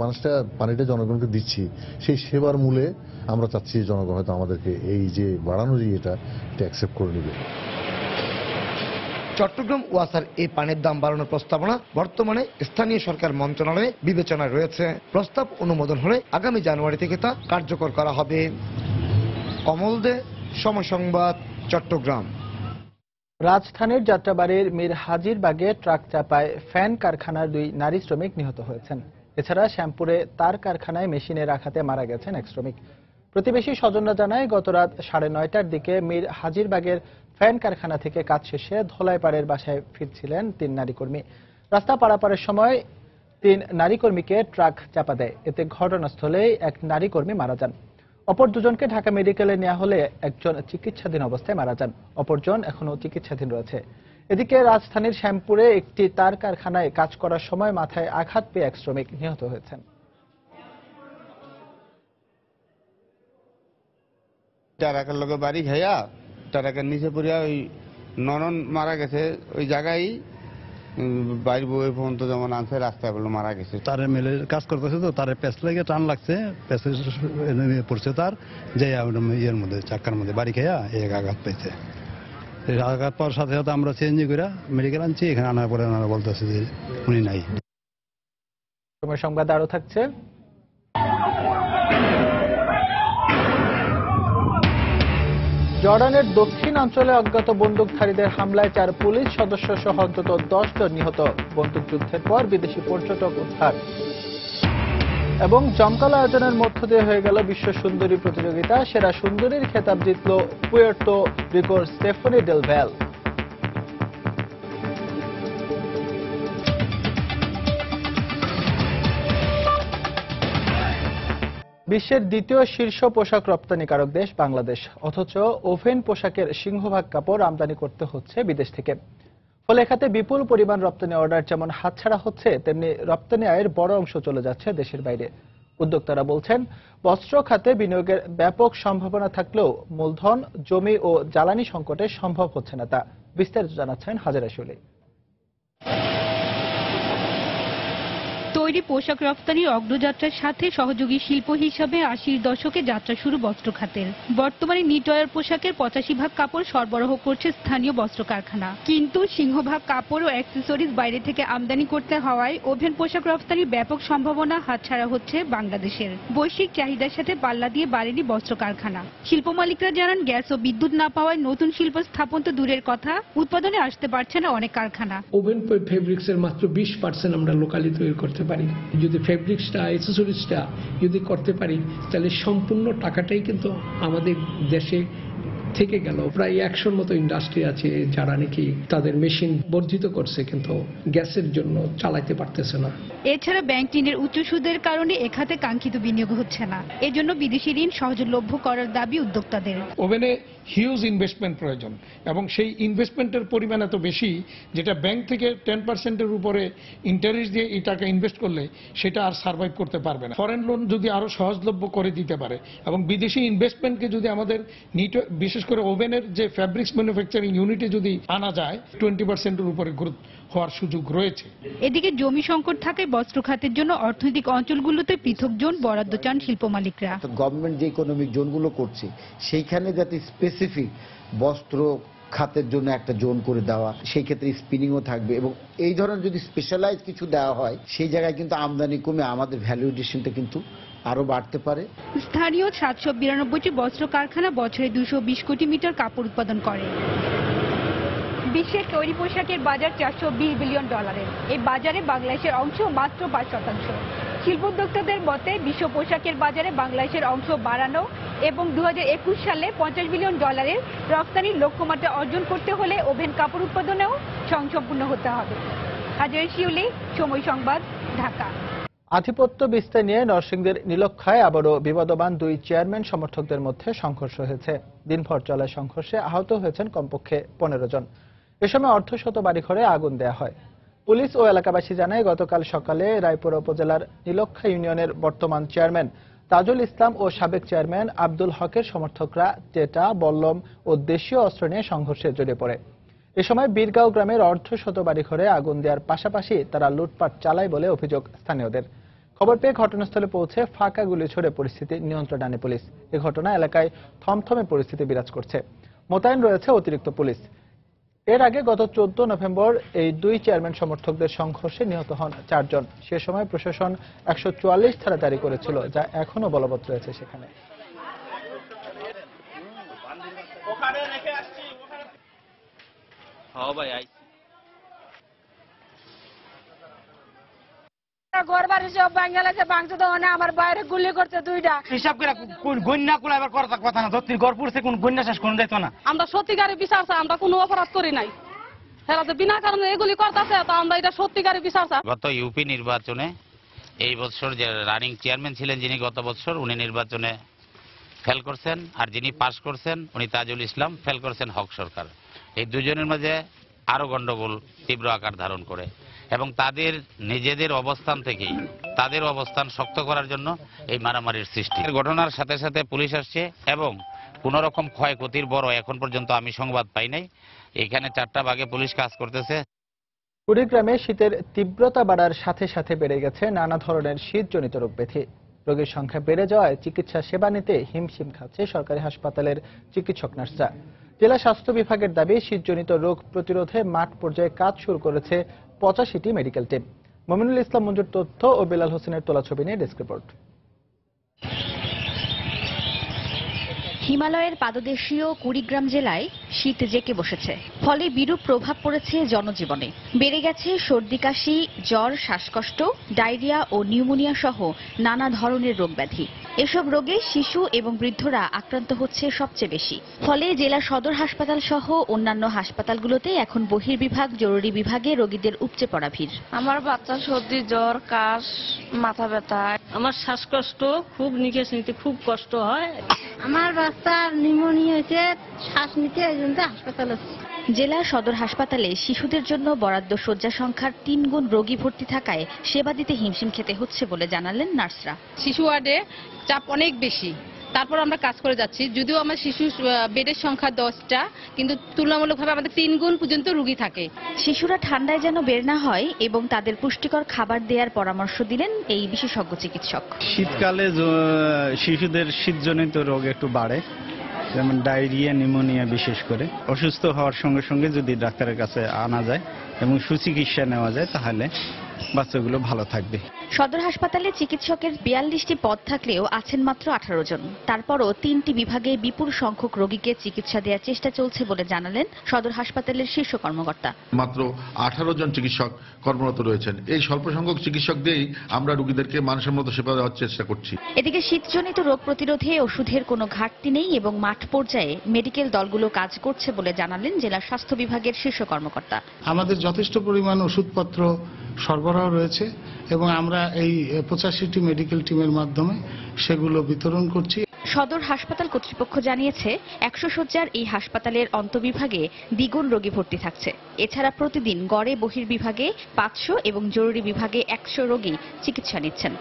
পানিটা জনগণকে দিচ্ছি সেই সেবার মূলে আমরা চাচ্ছি জনগণ হয়তো আমাদেরকে এই যে বাড়ানো যে এটা অ্যাকসেপ্ট করে নেবে। চট্টগ্রাম ওয়াসার এই পানির দাম বাড়ানোর প্রস্তাবনা বর্তমানে স্থানীয় সরকার মন্ত্রণালয়ে বিবেচনায় রয়েছে। প্রস্তাব অনুমোদন হলে আগামী জানুয়ারি থেকে তা কার্যকর করা হবে। কমল দে, সময় সংবাদ, চট্টগ্রাম। রাজধানীর যাত্রাবাড়ির মীর হাজিরবাগে ট্রাক চাপায় ফ্যান কারখানার 2 নারী শ্রমিক নিহত হয়েছেন। এছাড়া শ্যামপুরে তার কারখানায় মেশিনের আঘাতে মারা গেছেন এক শ্রমিক। প্রতিবেশী স্বজনরা জানায় গতরাত 9:30টার দিকে মীর হাজিরবাগের ফ্যান কারখানা থেকে কাজ শেষে ধোলাইপাড়ের বাসায় ফিরছিলেন 3 নারী কর্মী। রাস্তা পারাপারের সময় 3 নারী কর্মীকে ট্রাক চাপা দেয়। এতে ঘটনাস্থলেই এক নারী কর্মী মারা যান। অপর দুজনকে ঢাকা মেডিকেলে নেওয়া হলে একজন চিকিৎসাধীন অবস্থায় মারা যান, অপরজন এখনো চিকিৎসাধীন রয়েছে। এদিকে রাজধানীর শ্যামপুরে একটি তার কারখানায় কাজ করার সময় মাথায় আঘাত পেয়ে এক শ্রমিক নিহত হয়েছেন। ট্রাকের লোকে বাড়ি খাইয়া ট্রাকের নিচে পড়িয়া ওই ননন মারা গেছে, ওই জায়গায় বাইর বই পর্যন্ত যেমন আনছে রাস্তায় বলে মারা গেছে। তারে মেলে কাজ করতেছে তো তারে প্যাচ লেগে টান লাগছে, প্যাচে পড়ছে তার যে ইয়ের মধ্যে চাক্কার মধ্যে বাড়ি খাইয়া এক আঘাত পেয়েছে। আঘাত পাওয়ার সাথে সাথে আমরা চেঞ্জ করে মেডিকেল আনছি, এখানে আনার পরে ওনারা বলতেছে যে উনি নাই। সময় সংবাদ আরো থাকছে। জর্ডানের দক্ষিণাঞ্চলে অজ্ঞাত বন্দুকধারীদের হামলায় 4 পুলিশ সদস্য সহ অন্তত 10 জন নিহত। বন্দুকযুদ্ধের পর বিদেশি পর্যটক উদ্ধার। এবং জমকালো আয়োজনের মধ্য দিয়ে হয়ে গেল বিশ্ব সুন্দরী প্রতিযোগিতা। সেরা সুন্দরীর খেতাব জিতল পুয়ের্তো রিকোর স্টেফানি ডেল ভ্যাল। বিশ্বের দ্বিতীয় শীর্ষ পোশাক রপ্তানিকারক দেশ বাংলাদেশ, অথচ ওভেন পোশাকের সিংহভাগ কাপড় আমদানি করতে হচ্ছে বিদেশ থেকে। ফলে খাতে বিপুল পরিমাণ রপ্তানি অর্ডার যেমন হাতছাড়া হচ্ছে, তেমনি রপ্তানি আয়ের বড় অংশ চলে যাচ্ছে দেশের বাইরে। উদ্যোক্তারা বলছেন, বস্ত্র খাতে বিনিয়োগের ব্যাপক সম্ভাবনা থাকলেও মূলধন, জমি ও জ্বালানি সংকটে সম্ভব হচ্ছে না তা। বিস্তারিত জানাচ্ছেন হাজেরা শুলি। তৈরি পোশাক রপ্তানির অগ্রযাত্রার সাথে সহযোগী শিল্প হিসাবে 80-র দশকে যাত্রা শুরু বস্ত্র খাতের। বর্তমানে নিটওয়্যার পোশাকের 85% কাপড় সরবরাহ করছে স্থানীয় বস্ত্র কারখানা, কিন্তু সিংহভাগ কাপড় ও অ্যাক্সেসরিজ বাইরে থেকে আমদানি করতে হওয়ায় ওভেন পোশাক রপ্তানির ব্যাপক সম্ভাবনা হাতছাড়া হচ্ছে বাংলাদেশের। বৈশ্বিক চাহিদার সাথে পাল্লা দিয়ে বাড়েনি বস্ত্র কারখানা। শিল্প মালিকরা জানান, গ্যাস ও বিদ্যুৎ না পাওয়ায় নতুন শিল্প স্থাপন তো দূরের কথা, উৎপাদনে আসতে পারছে না অনেক কারখানা। ওভেন ফেব্রিক্সের মাত্র 20% আমরা লোকালি তৈরি করতে পারি। যদি ফেব্রিক্সটা, অ্যাক্সেসরিজটা যদি করতে পারি, তাহলে সম্পূর্ণ টাকাটাই কিন্তু আমাদের দেশে থেকে গেল। প্রায় 100-র মতো ইন্ডাস্ট্রি আছে যারা নাকি তাদের মেশিন বর্ধিত করছে, কিন্তু গ্যাসের জন্য চালাতে পারতেছে না। এছাড়া ব্যাংক ঋণের উচ্চ সুদের কারণে এ খাতে কাঙ্ক্ষিত বিনিয়োগ হচ্ছে না। এজন্য বিদেশি ঋণ সহজলভ্য করার দাবি উদ্যোক্তাদের। ওভেনে হিউজ ইনভেস্টমেন্ট প্রয়োজন, এবং সেই ইনভেস্টমেন্টের পরিমাণ এত বেশি যেটা ব্যাংক থেকে 10%-এর উপরে ইন্টারেস্ট দিয়ে এই টাকা ইনভেস্ট করলে সেটা আর সার্ভাইভ করতে পারবে না। ফরেন লোন যদি আরো সহজলভ্য করে দিতে পারে এবং বিদেশি ইনভেস্টমেন্টকে যদি আমাদের বিশেষ করে ওভেনের যে ফ্যাব্রিক্স ম্যানুফ্যাকচারিং ইউনিটে যদি আনা যায়, 20%-এর উপরে গ্রোথ হওয়ার সুযোগ রয়েছে। এদিকে জমি সংকট থাকায় বস্ত্র খাতের জন্য অর্থনৈতিক অঞ্চলগুলোতে পৃথক জোন বরাদ্দ চান শিল্প মালিকরা। গভর্নমেন্ট যে ইকোনমিক জোনগুলো করছে সেইখানে যাতে স্পেসিফিক বস্ত্র খাতের জন্য একটা জোন করে দেওয়া, সেই ক্ষেত্রে স্পিনিংও থাকবে, এবং এই ধরনের যদি স্পেশালাইজ কিছু দেওয়া হয় সেই জায়গায় কিন্তু আমদানি কমে আমাদের ভ্যালু এডিশনটা কিন্তু আরো বাড়তে পারে। স্থানীয় 792টি বস্ত্র কারখানা বছরে 220 কোটি মিটার কাপড় উৎপাদন করে। বিশ্বের তৈরি পোশাকের বাজার $420 বিলিয়ন। এই বাজারে বাংলাদেশের অংশ মাত্র 5%। শিল্পোদ্যোক্তাদের মতে বিশ্ব পোশাকের বাজারে বাংলাদেশের অংশ বাড়ানো এবং 2021 সালে $50 বিলিয়ন রপ্তানির লক্ষ্যমাত্রা অর্জন করতে হলে ওভেন কাপড় উৎপাদনেও স্বয়ংসম্পূর্ণ হতে হবে। হাজেরা শিউলি, সময় সংবাদ, ঢাকা। আধিপত্য বিস্তার নিয়ে নরসিংদীর নীলক্ষায় আবারও বিবাদমান 2 চেয়ারম্যান সমর্থকদের মধ্যে সংঘর্ষ হয়েছে। দিনভর চলা সংঘর্ষে আহত হয়েছেন কমপক্ষে 15 জন। এ সময় অর্ধশত বাড়িঘরে আগুন দেয়া হয়। পুলিশ ও এলাকাবাসী জানায়, গতকাল সকালে রায়পুরা উপজেলার নীলক্ষা ইউনিয়নের বর্তমান চেয়ারম্যান তাজুল ইসলাম ও সাবেক চেয়ারম্যান আব্দুল হকের সমর্থকরা টেটা, বল্লম ও দেশীয় অস্ত্র নিয়ে সংঘর্ষে জড়িয়ে পড়ে। এ সময় বীরগাঁও গ্রামের অর্ধশত বাড়িঘরে আগুন দেওয়ার পাশাপাশি তারা লুটপাট চালায় বলে অভিযোগ স্থানীয়দের। খবর পেয়ে ঘটনাস্থলে পৌঁছে ফাঁকা গুলি ছড়ে পরিস্থিতি নিয়ন্ত্রণে আনে পুলিশ। এ ঘটনা এলাকায় থমথমে পরিস্থিতি বিরাজ করছে। মোতায়েন রয়েছে অতিরিক্ত পুলিশ। এর আগে গত 14 নভেম্বর এই 2 চেয়ারম্যান সমর্থকদের সংঘর্ষে নিহত হন 4 জন। সে সময় প্রশাসন 144 ধারা জারি করেছিল, যা এখনো বলবৎ রয়েছে সেখানে। হ্যাঁ ভাই আইছি। ঘর বাড়ি সব বাঙ্গালাদেশে ভাঙছে তো আমার বাইরে গুলি করছে 2টা। হিসাব করে কোন গন্যা কুলা এবার কথা না যত ঘর পড়ছে কোন গন্যা শেষ কোন যাইতো না। আমরা সত্যিকারে বিচার চাই, আমরা কোনো অপরাধ করি নাই। এরা যে বিনা কারণে এগুলি করতেছে তো আমরা এটা সত্যিকারে বিচার চাই। গত ইউপি নির্বাচনে এই বছর যে রানিং চেয়ারম্যান ছিলেন যিনি গত বছর উনি নির্বাচনে ফেল করছেন, আর যিনি পাশ করছেন উনি তাজুল ইসলাম ফেল করছেন হক সরকার। এই দুজনের মাঝে আরো গন্ডগোল তীব্র আকার ধারণ করে এবং তাদের নিজেদের অবস্থান থেকেই তাদের অবস্থান শক্ত করার জন্য এই মারামারির সৃষ্টি। ঘটনার সাথে সাথে পুলিশ আসছে এবং কোনো রকম ক্ষয়ক্ষতির বড় এখন পর্যন্ত আমি সংবাদ পাই নাই। এখানে 4টা ভাগে পুলিশ কাজ করতেছে। কুড়িগ্রামে শীতের তীব্রতা বাড়ার সাথে সাথে বেড়ে গেছে নানা ধরনের শীতজনিত রোগ ব্যাধি। রোগীর সংখ্যা বেড়ে যাওয়ায় চিকিৎসা সেবা নিতে হিমশিম খাচ্ছে সরকারি হাসপাতালের চিকিৎসক নার্সরা। জেলা স্বাস্থ্য বিভাগের দাবি, শীতজনিত রোগ প্রতিরোধে মাঠ পর্যায়ে কাজ শুরু করেছে 85টি মেডিকেল টিম। মমিনুল ইসলাম মঞ্জুর তথ্য ও বেলাল হোসেনের তোলা ছবি নিয়ে ডেস্ক রিপোর্ট। হিমালয়ের পাদদেশীয় কুড়িগ্রাম জেলায় শীত জেঁকে বসেছে, ফলে বিরূপ প্রভাব পড়েছে জনজীবনে। বেড়ে গেছে সর্দি কাশি, জ্বর, শ্বাসকষ্ট, ডায়রিয়া ও নিউমোনিয়া সহ নানা ধরনের রোগব্যাধি। এসব রোগে শিশু এবং বৃদ্ধরা আক্রান্ত হচ্ছে সবচেয়ে বেশি। ফলে জেলা সদর হাসপাতাল সহ অন্যান্য হাসপাতালগুলোতে এখন বহির্বিভাগ, জরুরি বিভাগে রোগীদের উপচে পড়া ভিড়। আমার বাচ্চা সর্দি, জ্বর, কাশ, মাথা ব্যথা, আমার শ্বাসকষ্ট, খুব নিঃশ্বাস নিতে খুব কষ্ট হয়। আমার বাচ্চার নিউমোনিয়া হয়েছে, শ্বাস নিতে হাসপাতাল আছে। জেলা সদর হাসপাতালে শিশুদের জন্য বরাদ্দ শয্যা সংখ্যার 3 গুণ রোগী ভর্তি থাকায় সেবা দিতে হিমশিম খেতে হচ্ছে বলে জানালেন নার্সরা। শিশু ওয়ার্ডে চাপ অনেক বেশি, তারপর আমরা কাজ করে যাচ্ছি। যদিও আমার শিশু বেডের সংখ্যা 10টা, কিন্তু তুলনামূলকভাবে আমাদের 3 গুণ পর্যন্ত রোগী থাকে। শিশুরা ঠান্ডায় যেন বের না হয় এবং তাদের পুষ্টিকর খাবার দেওয়ার পরামর্শ দিলেন এই বিশেষজ্ঞ চিকিৎসক। শীতকালে শিশুদের শীতজনিত রোগ একটু বাড়ে, যেমন ডায়রিয়া, নিউমোনিয়া। বিশেষ করে অসুস্থ হওয়ার সঙ্গে সঙ্গে যদি ডাক্তারের কাছে আনা যায় এবং সুচিকিৎসা নেওয়া যায় তাহলে বাচ্চাগুলো ভালো থাকবে। সদর হাসপাতালে চিকিৎসকের 42টি পদ থাকলেও আছেন মাত্র 18 জন। তারপরও 3টি বিভাগে বিপুল সংখ্যক রোগীকে চিকিৎসা দেওয়ার চেষ্টা চলছে বলে জানালেন সদর হাসপাতালের শীর্ষ কর্মকর্তা। মাত্র 18 জন চিকিৎসক কর্মরত রয়েছেন। এই স্বল্প সংখ্যক চিকিৎসক দিয়েই আমরা রোগীদেরকে মানসম্মত সেবা দেওয়ার চেষ্টা করছি। এদিকে শীতজনিত রোগ প্রতিরোধে ওষুধের কোনো ঘাটতি নেই এবং মাঠ পর্যায়ে মেডিকেল দলগুলো কাজ করছে বলে জানালেন জেলা স্বাস্থ্য বিভাগের শীর্ষ কর্মকর্তা। আমাদের যথেষ্ট পরিমাণ ওষুধপত্র সরবরাহ রয়েছে এবং আমরা এই 85টি মেডিকেল টিমের মাধ্যমে সেগুলো বিতরণ করছি। সদর হাসপাতাল কর্তৃপক্ষ জানিয়েছে 100 শয্যার এই হাসপাতালের অন্তঃবিভাগে দ্বিগুণ রোগী ভর্তি থাকছে। এছাড়া প্রতিদিন গড়ে বহির্বিভাগে 500 এবং জরুরি বিভাগে 100 রোগী চিকিৎসা নিচ্ছেন।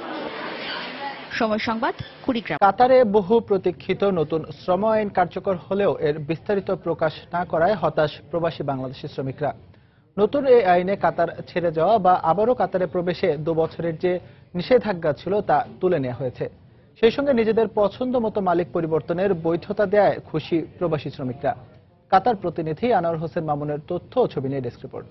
সময় সংবাদ, কুড়িগ্রাম। কাতারে বহু প্রতীক্ষিত নতুন শ্রম আইন কার্যকর হলেও এর বিস্তারিত প্রকাশ না করায় হতাশ প্রবাসী বাংলাদেশি শ্রমিকরা। নতুন এই আইনে কাতার ছেড়ে যাওয়া বা আবারও কাতারে প্রবেশে 2 বছরের যে নিষেধাজ্ঞা ছিল তা তুলে নেওয়া হয়েছে। সেই সঙ্গে নিজেদের পছন্দ মতো মালিক পরিবর্তনের বৈধতা দেয়ায় খুশি প্রবাসী শ্রমিকরা। কাতার প্রতিনিধি আনোয়ার হোসেন মামুনের তথ্য ও ছবি নিয়ে ডেস্ক রিপোর্ট।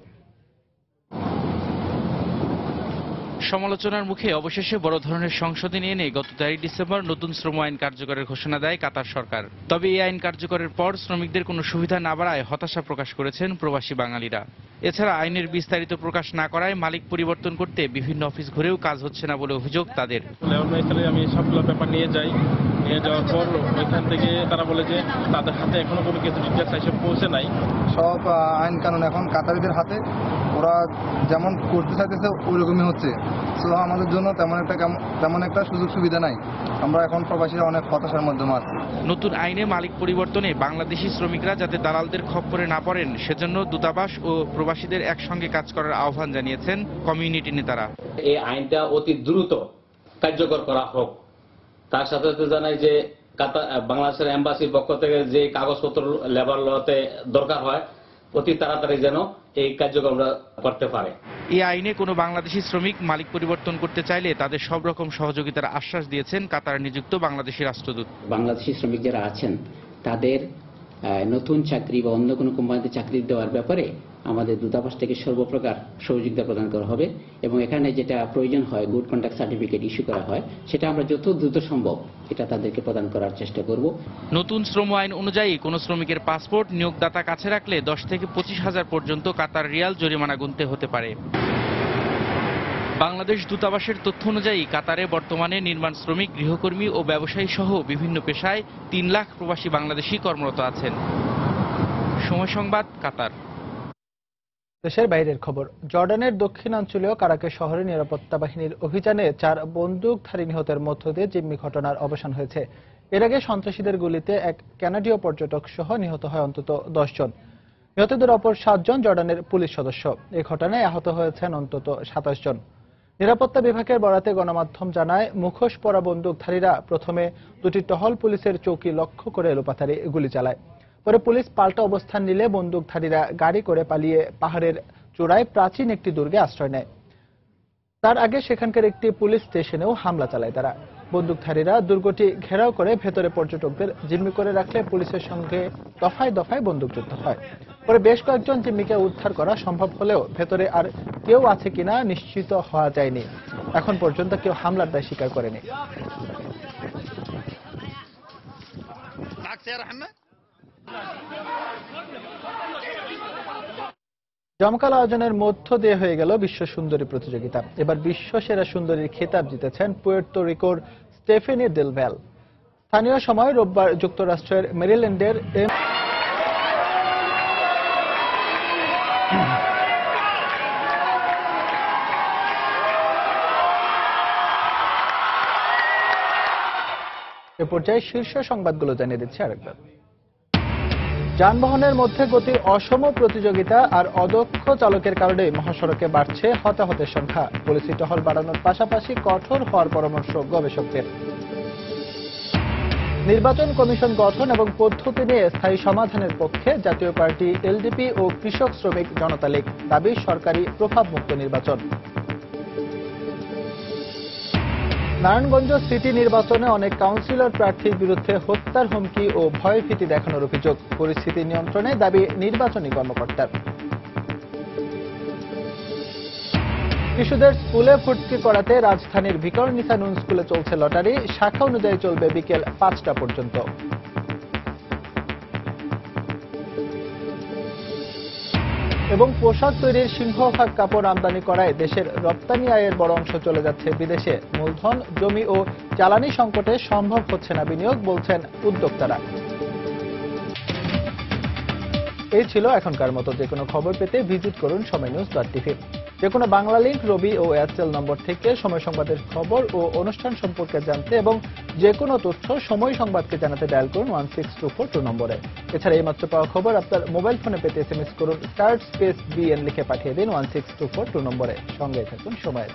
সমালোচনার মুখে অবশেষে বড় ধরনের সংশোধনী এনে গত 4 ডিসেম্বর নতুন শ্রম আইন কার্যকরের ঘোষণা দেয় কাতার সরকার। তবে এই আইন কার্যকরের পর শ্রমিকদের কোনো সুবিধা না বাড়ায় হতাশা প্রকাশ করেছেন প্রবাসী বাঙালিরা। এছাড়া আইনের বিস্তারিত প্রকাশ না করায় মালিক পরিবর্তন করতে বিভিন্ন অফিস ঘুরেও কাজ হচ্ছে না বলে অভিযোগ তাদের। আমি সবগুলো পেপার নিয়ে যাওয়ার পর ওইখান থেকে তারা বলে যে তাদের হাতে এখনো কোনো কিছু ডিটেলস এসে পৌঁছে নাই। সব আইন কানুন এখন কাতারিদের হাতে, ওরা যেমন করতে চাইতেছে ওই রকমই হচ্ছে। সো আমাদের জন্য তেমন একটা সুযোগ সুবিধা নাই। আমরা এখন প্রবাসীরা অনেক হতাশার মাধ্যমে আছি। নতুন আইনে মালিক পরিবর্তনে বাংলাদেশি শ্রমিকরা যাতে দালালদের খপ্পরে না পড়েন সেজন্য দূতাবাস ও প্রবাসীদের একসঙ্গে কাজ করার আহ্বান জানিয়েছেন কমিউনিটি নেতারা। এই আইনটা অতি দ্রুত কার্যকর করা হোক। তার সাথে সাথে জানাই যে বাংলাদেশের এম্বাসির পক্ষ থেকে যে কাগজপত্র লেবার লতে দরকার হয় অতি তাড়াতাড়ি যেন এই কার্যক্রমটা করতে পারে। এই আইনে কোনো বাংলাদেশি শ্রমিক মালিক পরিবর্তন করতে চাইলে তাদের সব রকম সহযোগিতার আশ্বাস দিয়েছেন কাতার নিযুক্ত বাংলাদেশি রাষ্ট্রদূত। বাংলাদেশি শ্রমিক যারা আছেন তাদের নতুন চাকরি বা অন্য কোনো কোম্পানিতে চাকরি দেওয়ার ব্যাপারে আমাদের দূতাবাস থেকে সর্বপ্রকার সহযোগিতা প্রদান করা হবে এবং এখানে যেটা প্রয়োজন হয় গুড কন্ডাক্ট সার্টিফিকেট ইস্যু করা হয় সেটা আমরা যত দ্রুত সম্ভব এটা তাদেরকে প্রদান করার চেষ্টা করব। নতুন শ্রম আইন অনুযায়ী কোনো শ্রমিকের পাসপোর্ট নিয়োগদাতা কাছে রাখলে 10 থেকে 25,000 পর্যন্ত কাতার রিয়াল জরিমানা গুনতে হতে পারে। বাংলাদেশ দূতাবাসের তথ্য অনুযায়ী কাতারে বর্তমানে নির্মাণ শ্রমিক, গৃহকর্মী ও ব্যবসায়ী সহ বিভিন্ন পেশায় 3 লাখ প্রবাসী বাংলাদেশি কর্মরত আছেন। সময় সংবাদ, কাতার। দেশের বাইরের খবর। জর্ডানের দক্ষিণাঞ্চলীয় কারাকে শহরে নিরাপত্তা বাহিনীর অভিযানে 4 বন্দুকধারী নিহতের মধ্য দিয়ে জিম্মি ঘটনার অবসান হয়েছে। এর আগে সন্ত্রাসীদের গুলিতে এক কানাডীয় পর্যটক সহ নিহত হয় অন্তত 10 জন। নিহতদের অপর 7 জন জর্ডানের পুলিশ সদস্য। এই ঘটনায় আহত হয়েছেন অন্তত 27 জন। নিরাপত্তা বিভাগের বরাতে গণমাধ্যম জানায়, মুখোশ পরা বন্দুকধারীরা প্রথমে 2টি টহল পুলিশের চৌকি লক্ষ্য করে এলোপাতাড়ি গুলি চালায়। পরে পুলিশ পাল্টা অবস্থান নিলে বন্দুকধারীরা গাড়ি করে পালিয়ে পাহাড়ের চূড়ায় প্রাচীন একটি দুর্গে আশ্রয় নেয়। তার আগে সেখানকার একটি পুলিশ স্টেশনেও হামলা চালায় তারা। বন্দুকধারীরা দুর্গটি ঘেরাও করে ভেতরে পর্যটকদের জিম্মি করে রাখলে পুলিশের সঙ্গে দফায় দফায় বন্দুকযুদ্ধ হয়। পরে বেশ কয়েকজন জিম্মিকে উদ্ধার করা সম্ভব হলেও ভেতরে আর কেউ আছে কিনা নিশ্চিত হওয়া যায়নি। এখন পর্যন্ত কেউ হামলার দায় স্বীকার করেনি। জমকালো আয়োজনের মধ্য দিয়ে হয়ে গেল বিশ্ব সুন্দরী প্রতিযোগিতা। এবার বিশ্ব সেরা সুন্দরীর খেতাব জিতেছেন পুয়ের্তো রিকোর স্টেফেনি ডেল ভ্যাল। স্থানীয় সময় রোববার যুক্তরাষ্ট্রের মেরিল্যান্ডের এ পর্যায়ে শীর্ষ সংবাদগুলো জানিয়ে দিচ্ছে আরেকবার। যানবাহনের মধ্যে গতির অসম প্রতিযোগিতা আর অদক্ষ চালকের কারণে মহাসড়কে বাড়ছে হতাহতের সংখ্যা। পুলিশি টহল বাড়ানোর পাশাপাশি কঠোর হওয়ার পরামর্শ গবেষকদের। নির্বাচন কমিশন গঠন এবং পদ্ধতি নিয়ে স্থায়ী সমাধানের পক্ষে জাতীয় পার্টি, এলডিপি ও কৃষক শ্রমিক জনতা লীগ। দাবি সরকারি প্রভাবমুক্ত নির্বাচন। নারায়ণগঞ্জ সিটি নির্বাচনে অনেক কাউন্সিলর প্রার্থীর বিরুদ্ধে হত্যার হুমকি ও ভয়ভীতি দেখানোর অভিযোগ। পরিস্থিতি নিয়ন্ত্রণে দাবি নির্বাচনী কর্মকর্তার। শিশুদের স্কুলে ভর্তি করাতে রাজধানীর ভিকারুননিসা নুন স্কুলে চলছে লটারি। শাখা অনুযায়ী চলবে বিকেল 5টা পর্যন্ত। এবং পোশাক তৈরির সিংহভাগ কাপড় আমদানি করায় দেশের রপ্তানি আয়ের বড় অংশ চলে যাচ্ছে বিদেশে। মূলধন, জমি ও জ্বালানি সংকটে সম্ভব হচ্ছে না বিনিয়োগ, বলছেন উদ্যোক্তারা। এই ছিল এখনকার মতো। যে কোনো খবর পেতে ভিজিট করুন সময়নিউজ.tv। যে কোনো বাংলা লিংক, রবি ও এয়ারটেল নম্বর থেকে সময় সংবাদের খবর ও অনুষ্ঠান সম্পর্কে জানতে এবং যে কোনো তথ্য সময় সংবাদকে জানাতে ডায়াল করুন 16242 নম্বরে। এছাড়া এইমাত্র পাওয়া খবর আপনার মোবাইল ফোনে পেতে SMS করুন *BN লিখে পাঠিয়ে দিন 16242 নম্বরে। সঙ্গে থাকুন সময়।